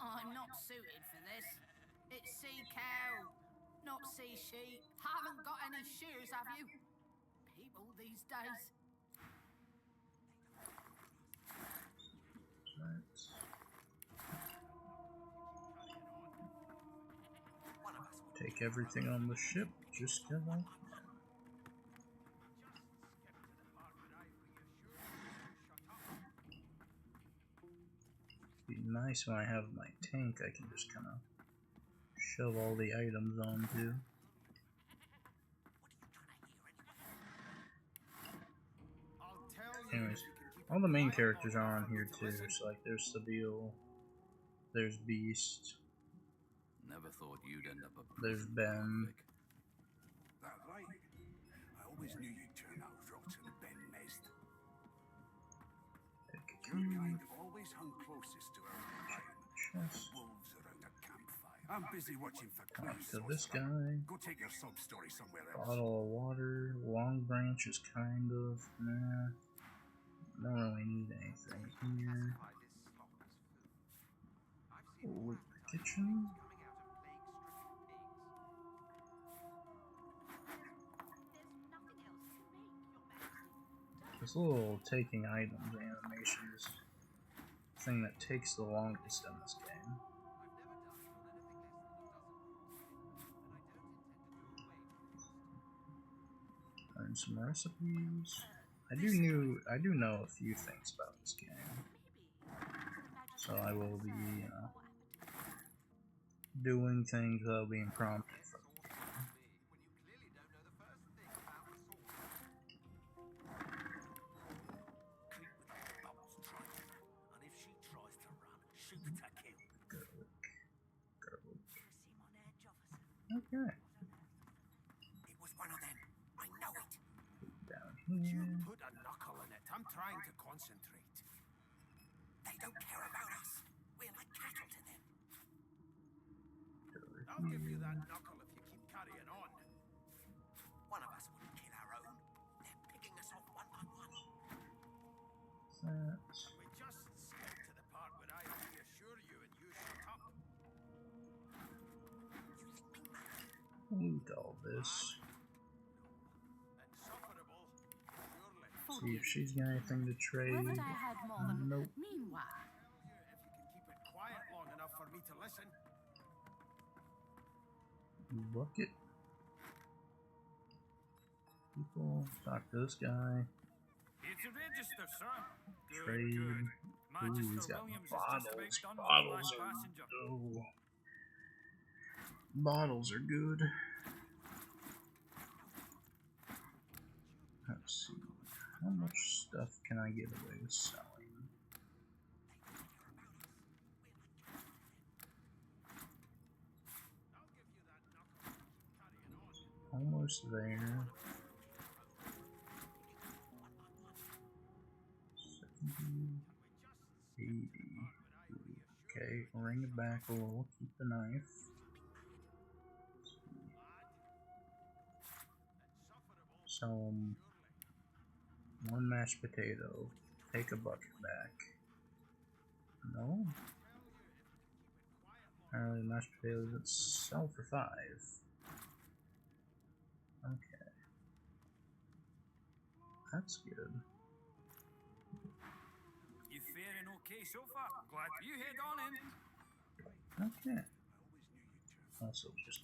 Speaker 4: I'm not suited for this. It's sea cow, not sea sheep. Haven't got any shoes, have you? People these days.
Speaker 1: take everything on the ship just 'cause I can. Be nice when I have my tank, I can just kind of shove all the items onto. Anyways, all the main characters are on here too. So like, there's Sabine, there's Beast,
Speaker 6: Never thought you'd end up a
Speaker 1: there's Ben.
Speaker 5: That right? I always knew you'd turn out rotten, Ben Mest. Your kind have always hung closest to our line. Wolves around a campfire. I'm busy watching for clues.
Speaker 1: So this guy,
Speaker 5: Go take your sub story somewhere else.
Speaker 1: bottle of water, Long Branch is kind of, nah, don't really need anything here. Loot the kitchen. This little taking items animation is the thing that takes the longest in this game. Learn some recipes. I do know a few things about this game, so I will be, doing things without being prompted from the game. Okay.
Speaker 2: It was one of them. I know it.
Speaker 1: Down here.
Speaker 2: You put a knuckle in it. I'm trying to concentrate. They don't care about us. We're like cattle to them. I'll give you that knuckle if you keep carrying on. One of us wouldn't kill our own. They're picking us off one by one.
Speaker 1: That.
Speaker 2: We just skip to the part where I reassure you and you shut up.
Speaker 1: Loot all this.
Speaker 2: Insufferable. Surely.
Speaker 1: See if she's got anything to trade.
Speaker 4: Whether I had more than...
Speaker 1: Nope.
Speaker 4: Meanwhile...
Speaker 2: If you can keep it quiet long enough for me to listen.
Speaker 1: Bucket. People, talk to this guy.
Speaker 2: It's a register, sir. Good,
Speaker 1: Trade.
Speaker 2: good.
Speaker 1: Ooh,
Speaker 2: Magister
Speaker 1: he's got
Speaker 2: Williams
Speaker 1: bottles.
Speaker 2: is just about done
Speaker 1: Bottles
Speaker 2: with the
Speaker 1: are,
Speaker 2: last passenger.
Speaker 1: oh. Bottles are good. Let's see. How much stuff can I get away with selling? Almost there. 70, 80. Okay, ring it back a little. Keep the knife. So, one mashed potato. Take a bucket back. No? Apparently, mashed potatoes that sell for 5. Okay. That's good.
Speaker 2: You faring okay so far? Glad you head on in.
Speaker 1: Okay. Also, just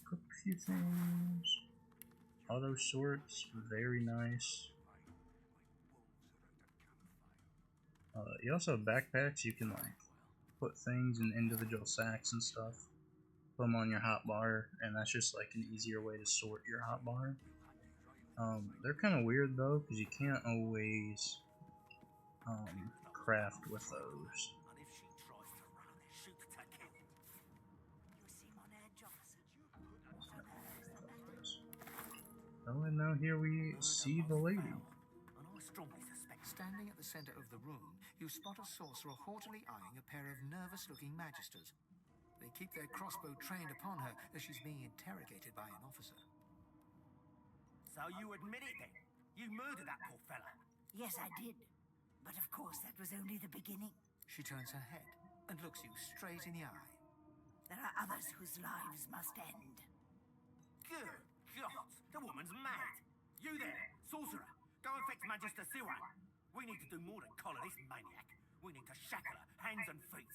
Speaker 1: cook a few things. Auto sorts, very nice. You also have backpacks. You can like put things in individual sacks and stuff. Put them on your hotbar, and that's just like an easier way to sort your hotbar. They're kind of weird though, because you can't always craft with those. Oh, and now here we see the lady.
Speaker 7: Standing at the center of the room, you spot a sorcerer haughtily eyeing a pair of nervous-looking magisters. They keep their crossbow trained upon her as she's being interrogated by an officer.
Speaker 2: So you admit it then? You murdered that poor fella?
Speaker 3: Yes, I did. But of course, that was only the beginning.
Speaker 7: She turns her head and looks you straight in the eye.
Speaker 3: There are others whose lives must end.
Speaker 2: Good God, the woman's mad. You there, sorcerer, go and fetch Magister Siwan. We need to do more than collar this maniac. We need to shackle her, hands and feet.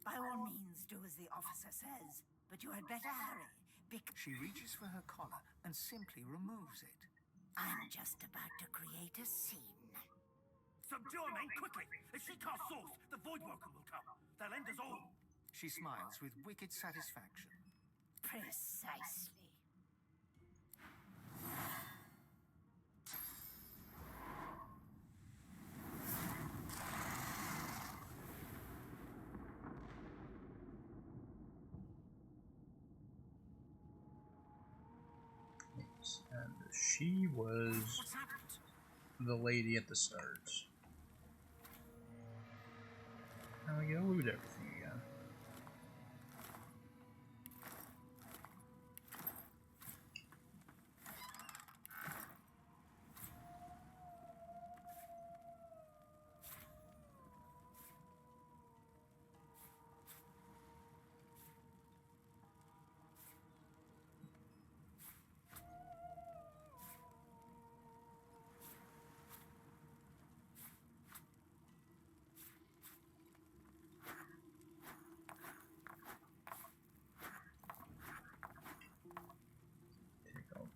Speaker 3: By all means, do as the officer says. But you had better hurry,
Speaker 7: She reaches for her collar and simply removes it.
Speaker 4: I'm just about to create a scene.
Speaker 2: Subdue her, men, quickly! If she casts source, the Void Welcome will come. They'll end us all.
Speaker 7: She smiles with wicked satisfaction.
Speaker 4: Precisely.
Speaker 1: And she was the lady at the start. Now we gotta loot everything again.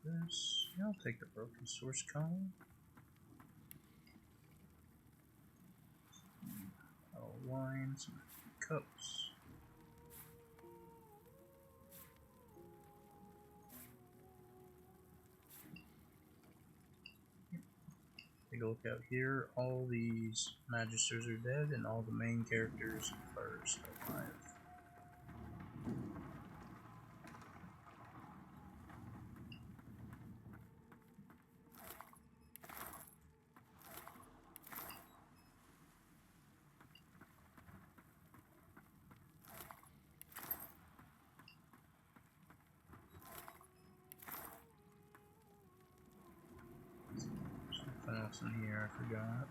Speaker 1: This. Yeah, I'll take the broken source column. Wine, some cups. Take a look out here. All these magisters are dead, and all the main characters are still alive. Something else in here I forgot.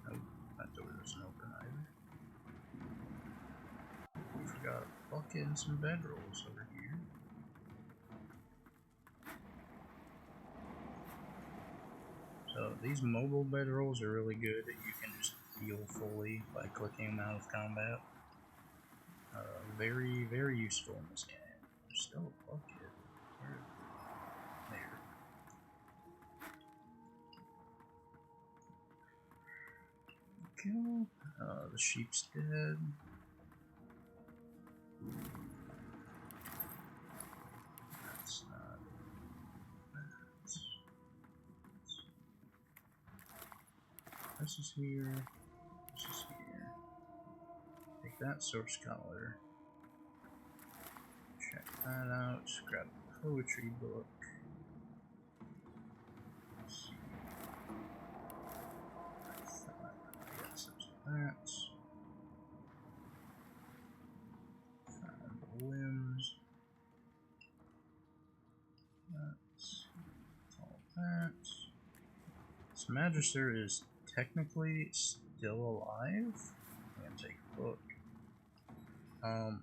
Speaker 1: Oh, that door doesn't open either. I forgot a bucket and some bedrolls over here. So these mobile bedrolls are really good. You can just heal fully by clicking them out of combat. Very, very useful in this game. There's still a bucket. Where? There. Go. The sheep's dead. That's not. This is here. This is here. Take that source color. Check that out. Grab the poetry book. Let's see. I got some of that. Found the limbs. That's all that. This Magister is technically still alive. I'm gonna take a look.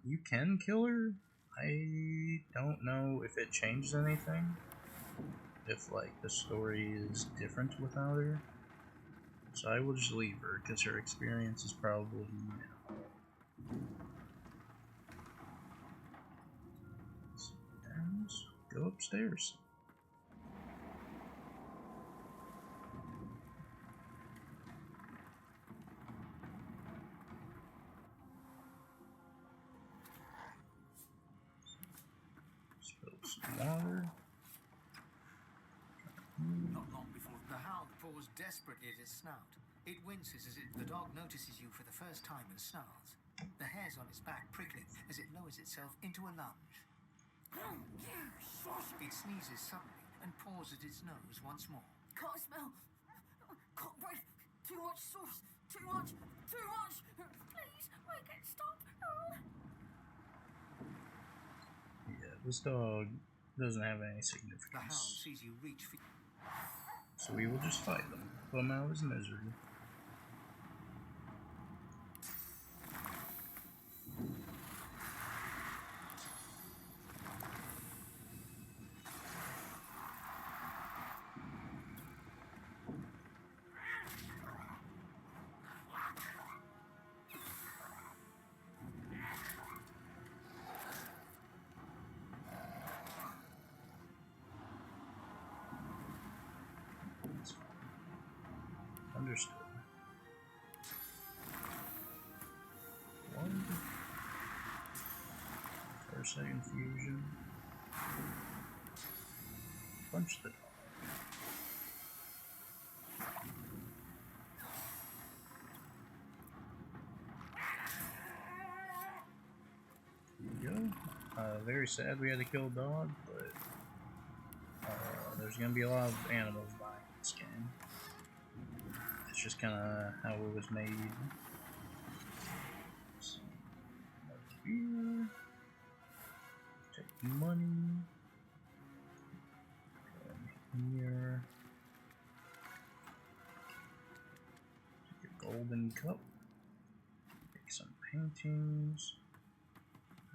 Speaker 1: You can kill her. I don't know if it changes anything. If like the story is different without her. So I will just leave her because her experience is probably minimal. And go upstairs. Water.
Speaker 7: Not long before the hound paws desperately at its snout. It winces as the dog notices you for the first time and snarls. The hairs on its back prickling as it lowers itself into a lunge. It sneezes suddenly and paws at its nose once more.
Speaker 4: Can't smell. Can't breathe. Too much sauce. Too much. Too much. Please, make it stop.
Speaker 1: Yeah, this dog doesn't have any
Speaker 7: The hound
Speaker 1: significance.
Speaker 7: sees you reach for...
Speaker 1: So we will just fight them. Put him out of his misery. Understood. One. First infusion. Punch the dog. There we go. Very sad we had to kill a dog, but there's gonna be a lot of animals dying in this game. It's just kind of how it was made. Let's see. Over here. Take money. Go in here. Take a golden cup. Take some paintings.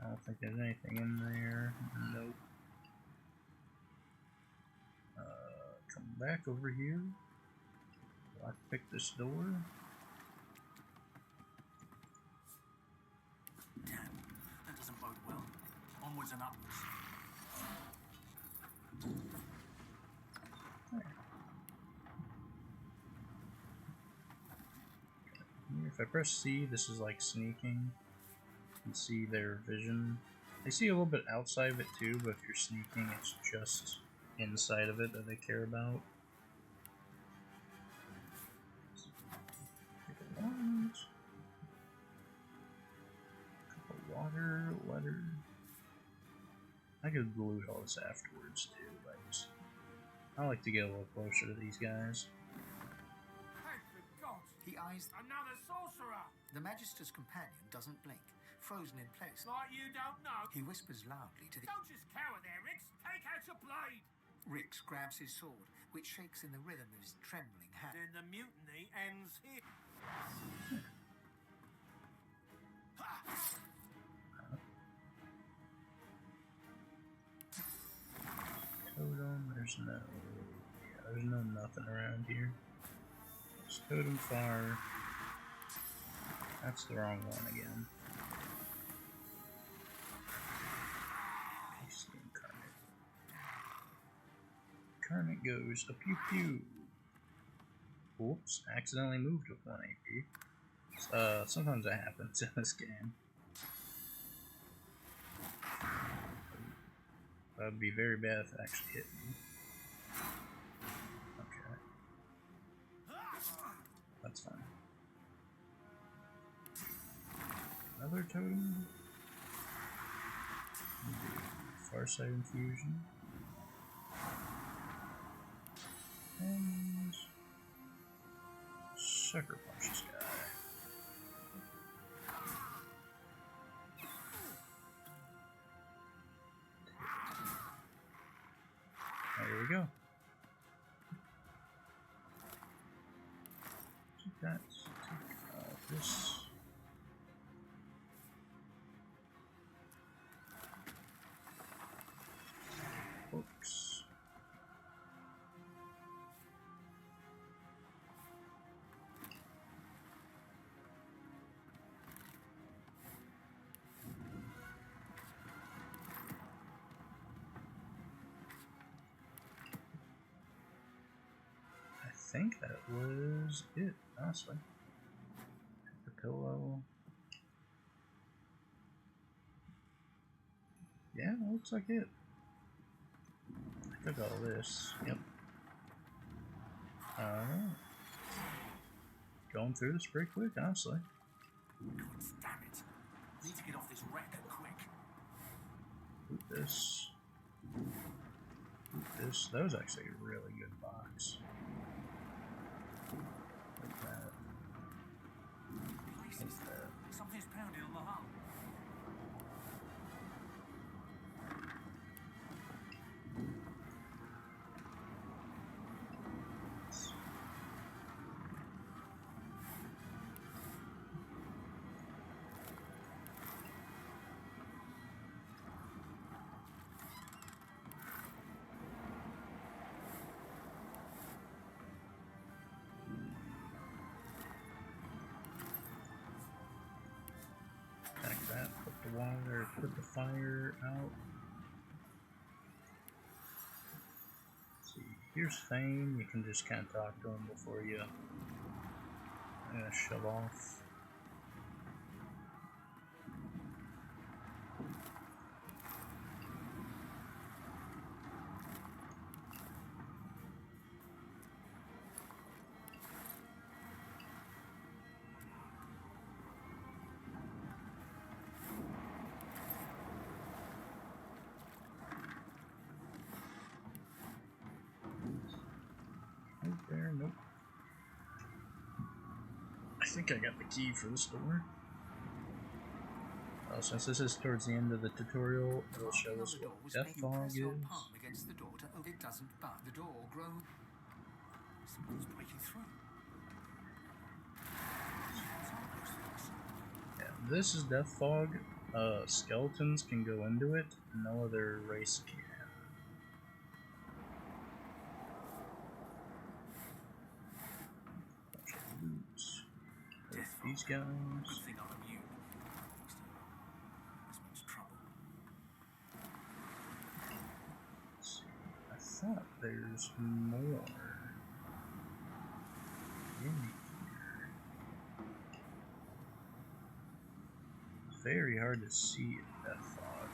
Speaker 1: I don't think there's anything in there. Nope. Come back over here. Lockpick this door.
Speaker 2: Damn, that doesn't bode well. Onwards and upwards.
Speaker 1: If I press C, this is like sneaking. You can see their vision. They see a little bit outside of it too, but if you're sneaking, it's just inside of it that they care about. Take a wand. Couple water, letter. I could loot all this afterwards too, but I like to get a little closer to these guys.
Speaker 2: Thank the gods!
Speaker 7: He eyes
Speaker 2: Another sorcerer!
Speaker 7: the Magister's companion doesn't blink, frozen in place.
Speaker 2: Like you don't know.
Speaker 7: He whispers loudly to the...
Speaker 2: Don't just cower there, Rix! Take out your blade!
Speaker 7: Rix grabs his sword, which shakes in the rhythm of his trembling hand.
Speaker 2: Then the mutiny ends here.
Speaker 1: Totem, there's no nothing around here. It's totem fire. That's the wrong one again. It's the incarnate. Incarnate goes a pew pew. Oops, accidentally moved with 1 AP. Sometimes that happens in this game. That would be very bad if it actually hit me. Okay. That's fine. Another totem. Farsight infusion. And sucker punch this guy. There we go. Take that. Take this. Books. I think that was it, honestly. The pillow. Yeah, looks like it. I took all this. Yep. Going through this pretty quick, honestly.
Speaker 2: God damn it. Need to get off this wreck quick.
Speaker 1: Loot this. Loot this. That was actually a really good box. Like that. Like that.
Speaker 2: Something's pounding on the hull.
Speaker 1: Like that. Put the water, put the fire out. Let's see, here's Fame. You can just kind of talk to him before you I'm gonna shove off. Right there, nope. I think I got the key for this door. Oh, since this is towards the end of the tutorial, it'll show us what death fog is.
Speaker 7: Against the door to it doesn't, but the door grows.
Speaker 2: Someone's breaking through.
Speaker 1: Yeah, this is death fog. Skeletons can go into it, no other race can.
Speaker 2: Death
Speaker 1: These guys.
Speaker 2: Good thing I'm immune. This means trouble.
Speaker 1: Let's see. I thought there's more in here. It's very hard to see in death fog.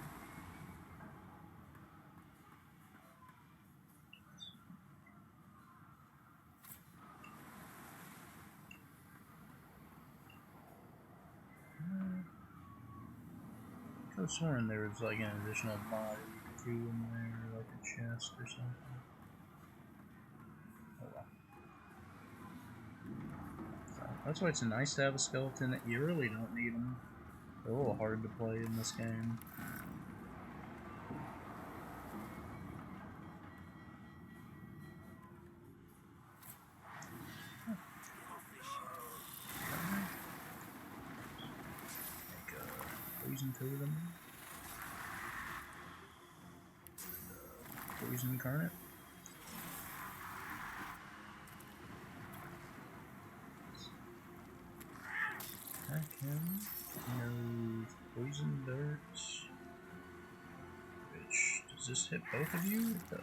Speaker 1: I could have sworn there was like an additional body too in there, like a chest or something. Oh well. So, that's why it's nice to have a skeleton. You really don't need them. They're a little hard to play in this game. Make a poison totem. Poison incarnate. Attack him. No poison dirt. Which, does this hit both of you? It does.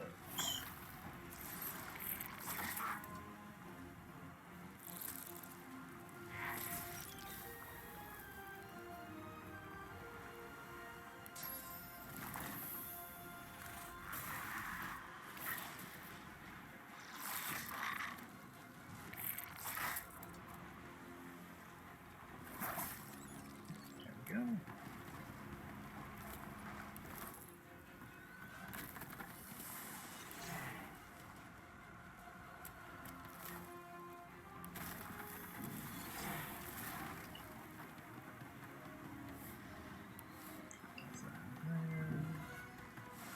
Speaker 1: There we go.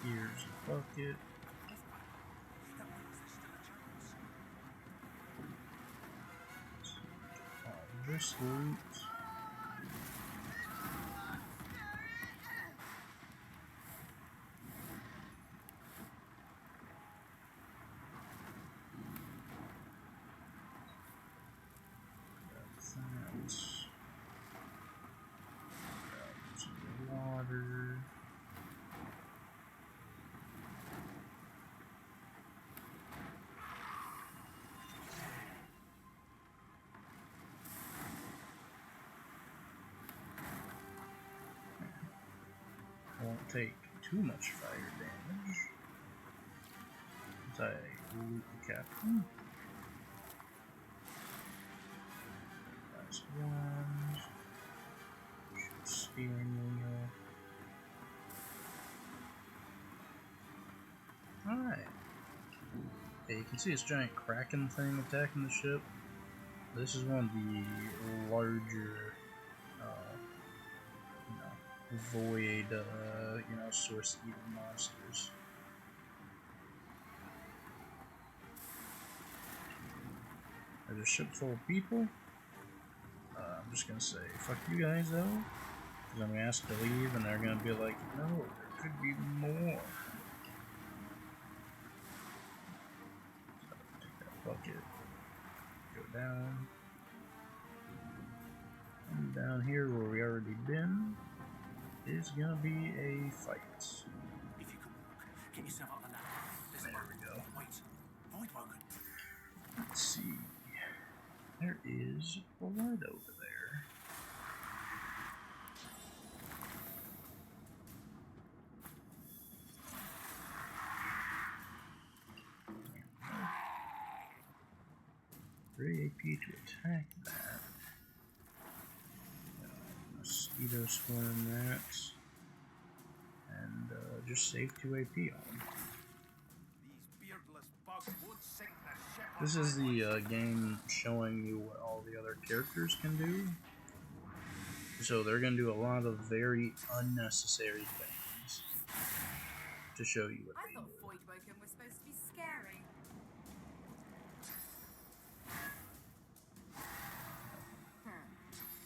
Speaker 1: Here's the bucket. All this loot. Some water. Won't take too much fire damage. As I loot the captain. Last one. Steering wheel. Alright. Okay, you can see this giant kraken thing attacking the ship. This is one of the larger, void, source evil monsters. There's a ship full of people. I'm just gonna say, fuck you guys though. Because I'm gonna ask to leave and they're gonna be like, no, there could be more. So, take that bucket. Go down. And down here where we already been is gonna be a fight.
Speaker 2: If you can walk, get yourself up the ladder. There's
Speaker 1: There we go.
Speaker 2: Wait. Void woken.
Speaker 1: Let's see. There is blood over there. Free AP to attack that. Mosquito swarm that. And just save 2 AP on them. This is the game showing you what all the other characters can do. So they're going to do a lot of very unnecessary things to show you what they do.
Speaker 8: Void Woken was supposed to be scary.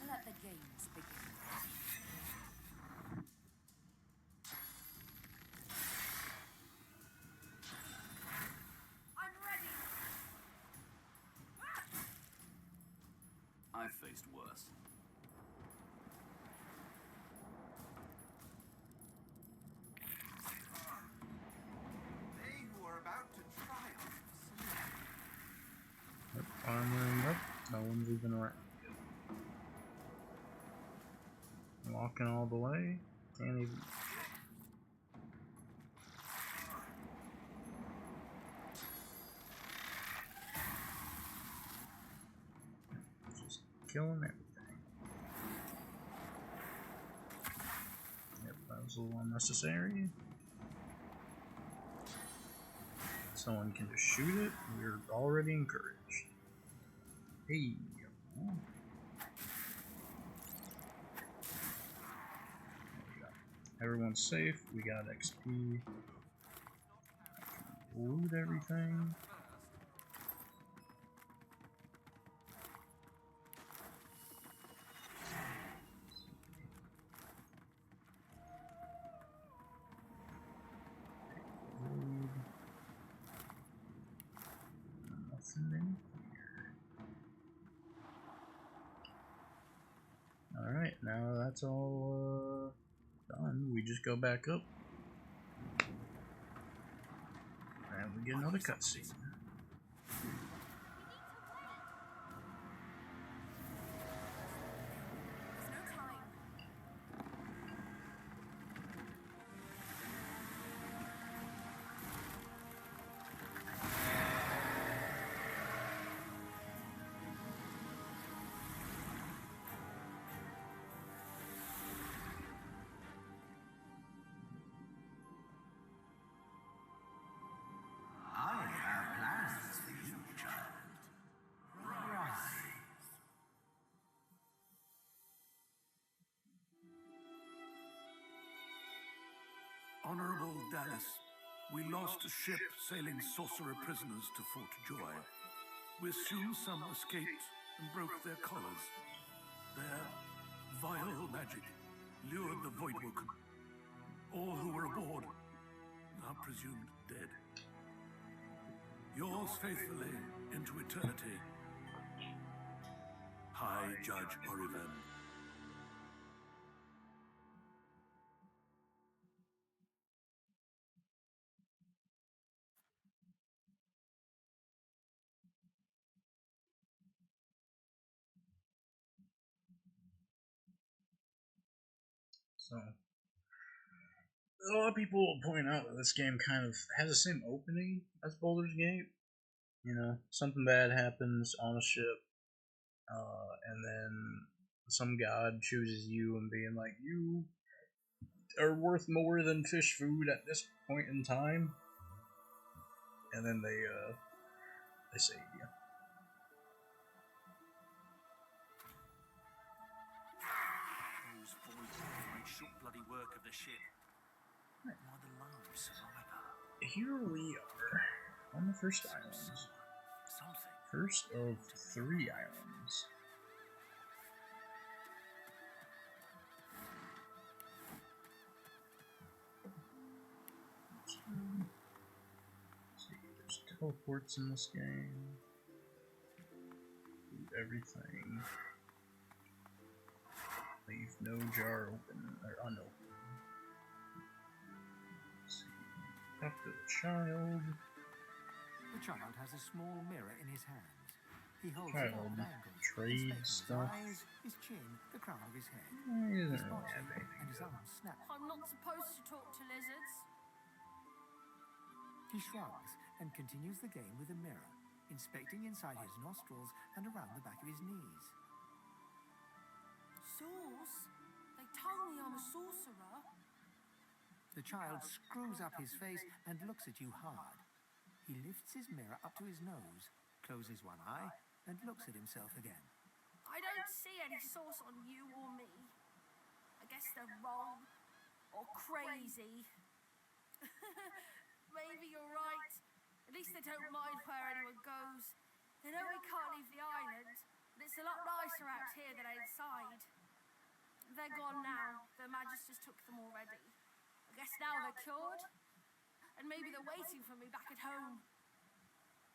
Speaker 3: Let the games begin.
Speaker 8: I'm ready.
Speaker 6: I've faced worse.
Speaker 2: They who are about to triumph.
Speaker 1: Armoring up, no one's even around. Walking all the way, can't even. Just killing everything. Yep, that was a little unnecessary. Someone can just shoot it, we're already encouraged. Hey. Everyone's safe, we got XP. Loot everything. Nothing in here. Alright, now that's all done. We just go back up. And we get another cutscene.
Speaker 5: Honorable Dallas, we lost a ship sailing sorcerer prisoners to Fort Joy. We assume some escaped and broke their collars. Their vile magic lured the Voidwoken. All who were aboard are presumed dead. Yours faithfully into eternity, High Judge Orivan.
Speaker 1: So, a lot of people will point out that this game kind of has the same opening as Boulder's Gate. You know, something bad happens on a ship, and then some god chooses you and being like, you are worth more than fish food at this point in time. And then they save you.
Speaker 2: Those Voidwoken made short bloody work of the ship. Why the lone survivor?
Speaker 1: Here we are on the first island.
Speaker 2: Something.
Speaker 1: First of 3 islands. Let's see, there's teleports in this game. Do everything. Leave no jar open or unopened. Let's see. Talk to the child.
Speaker 7: The child has a small mirror in his hands. He holds it up
Speaker 1: Child
Speaker 7: at angles,
Speaker 1: trade
Speaker 7: inspecting his
Speaker 1: stuff.
Speaker 7: eyes, his chin, the crown of his head.
Speaker 1: He
Speaker 7: He's
Speaker 1: doesn't really have
Speaker 7: boxy,
Speaker 1: anything
Speaker 7: and his
Speaker 1: good.
Speaker 7: arms snap.
Speaker 8: I'm not supposed to talk to lizards.
Speaker 7: He shrugs and continues the game with a mirror, inspecting inside his nostrils and around the back of his knees.
Speaker 8: Sauce? They told me I'm a sorcerer.
Speaker 7: The child screws up his face and looks at you hard. He lifts his mirror up to his nose, closes one eye, and looks at himself again.
Speaker 8: I don't see any sauce on you or me. I guess they're wrong. Or crazy. Maybe you're right. At least they don't mind where anyone goes. They know we can't leave the island, but it's a lot nicer out here than outside. They're gone now. The Magisters took them already. I guess now they're cured. And maybe they're waiting for me back at home.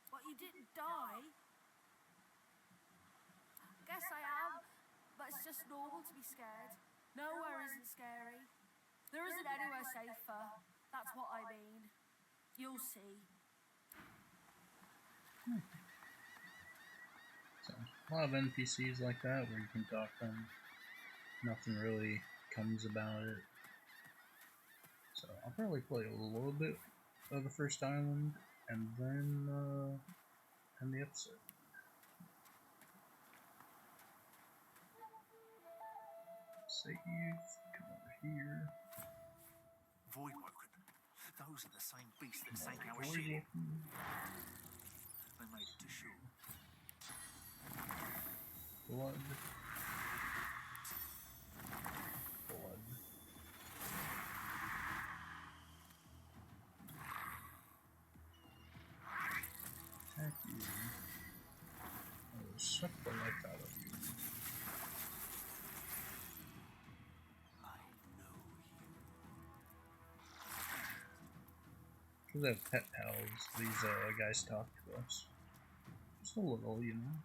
Speaker 8: But you didn't die. I guess I am, but it's just normal to be scared. Nowhere isn't scary. There isn't anywhere safer. That's what I mean. You'll see.
Speaker 1: So, a lot of NPCs like that where you can talk to them. Nothing really comes about it. So I'll probably play a little bit of the first island and then end the episode. Save, come over here.
Speaker 2: Voidwoken. Those are the same beasts that sank our
Speaker 1: Voidwoken.
Speaker 2: ship. They made it to shore.
Speaker 1: Blood. Blood. Attack you. I will suck the life out of you.
Speaker 2: I know you.
Speaker 1: Because they have pet pals, these guys talk to us. Just a little, you know.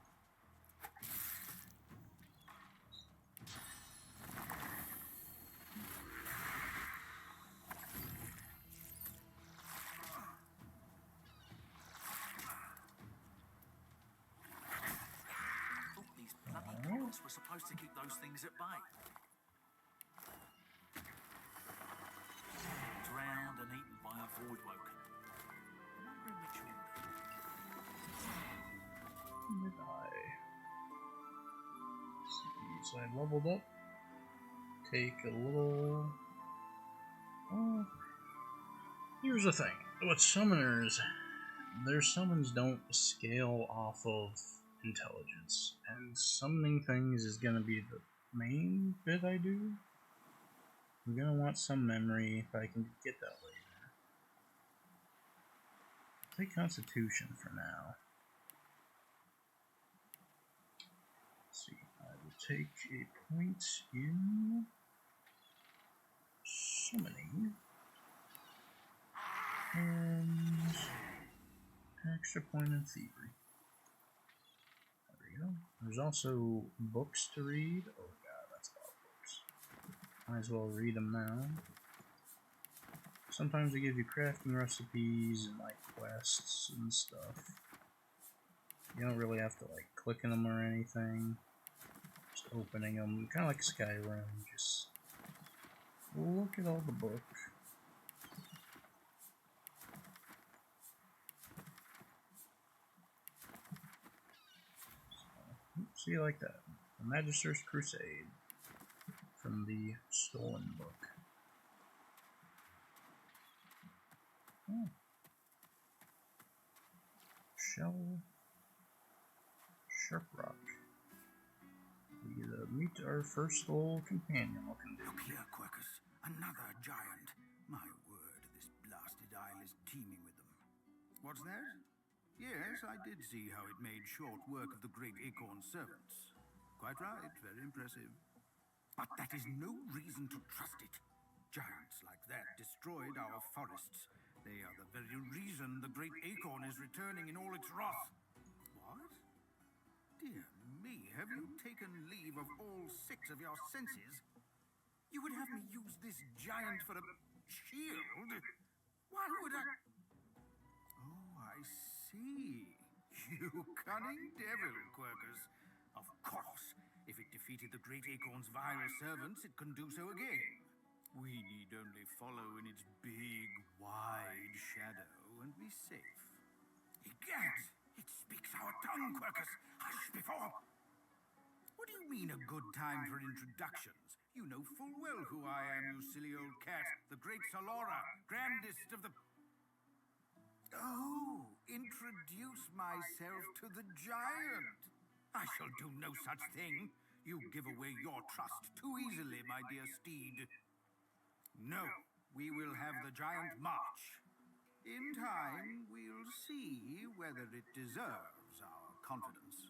Speaker 2: Thought these bloody gods were supposed to keep those things at bay. Drowned and eaten by a voidwoken. I'm wondering which order.
Speaker 1: Did I? See, so I leveled up. Take a little. Oh, here's the thing with summoners, their summons don't scale off of intelligence, and summoning things is gonna be the main bit I do. I'm gonna want some memory if I can get that later. Take Constitution for now. Let's see, I will take a point in summoning and an extra point in thievery. There we go. There's also books to read. Oh god, that's a lot of books. Might as well read them now. Sometimes they give you crafting recipes and like quests and stuff. You don't really have to like click in them or anything. Just opening them, kind of like Skyrim. Just look at all the books. See, like that. The Magister's Crusade from the Stolen Book. Oh. Shell. Sharp Rock. We get to meet our first little companion looking
Speaker 5: Look
Speaker 1: dude.
Speaker 5: here, Quercus. Another giant. My word, this blasted isle is teeming with them. What's that? Yes, I did see how it made short work of the great acorn servants. Quite right, very impressive. But that is no reason to trust it. Giants like that destroyed our forests. They are the very reason the great acorn is returning in all its wrath. What? Dear me, have you taken leave of all 6 of your senses? You would have me use this giant for a shield? Why would I... Oh, I see.
Speaker 2: You cunning devil, Quercus. Of course, if it defeated the Great Acorn's vile servants, it can do so again. We need only follow in its big, wide shadow and be safe. Egad, it speaks our tongue, Quercus. Hush before. What do you mean a good time for introductions? You know full well who I am, you silly old cat. The great Solora, grandest of the... Oh, introduce myself to the giant. I shall do no such thing. You give away your trust too easily, my dear steed. No, we will have the giant march. In time, we'll see whether it deserves our confidence.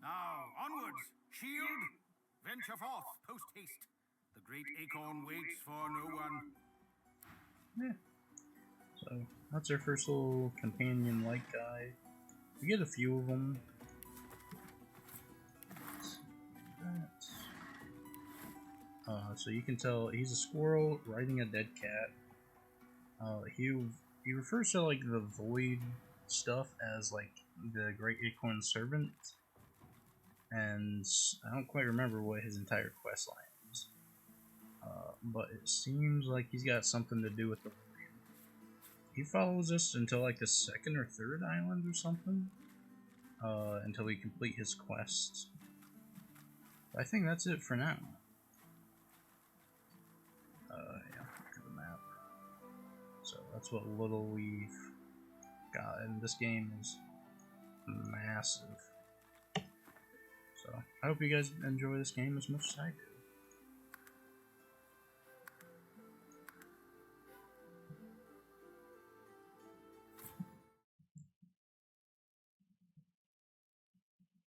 Speaker 2: Now, onwards, shield! Venture forth, post-haste. The great acorn waits for no one.
Speaker 1: Yeah. So, that's our first little companion-like guy. We get a few of them. So you can tell he's a squirrel riding a dead cat. He refers to like the void stuff as like the Great Acorn Servant, and I don't quite remember what his entire quest line is. But it seems like he's got something to do with the void. He follows us until like the second or third island or something, until we complete his quest. I think that's it for now. Yeah, look at the map. So that's what little we've got, and this game is massive. So I hope you guys enjoy this game as much as I do.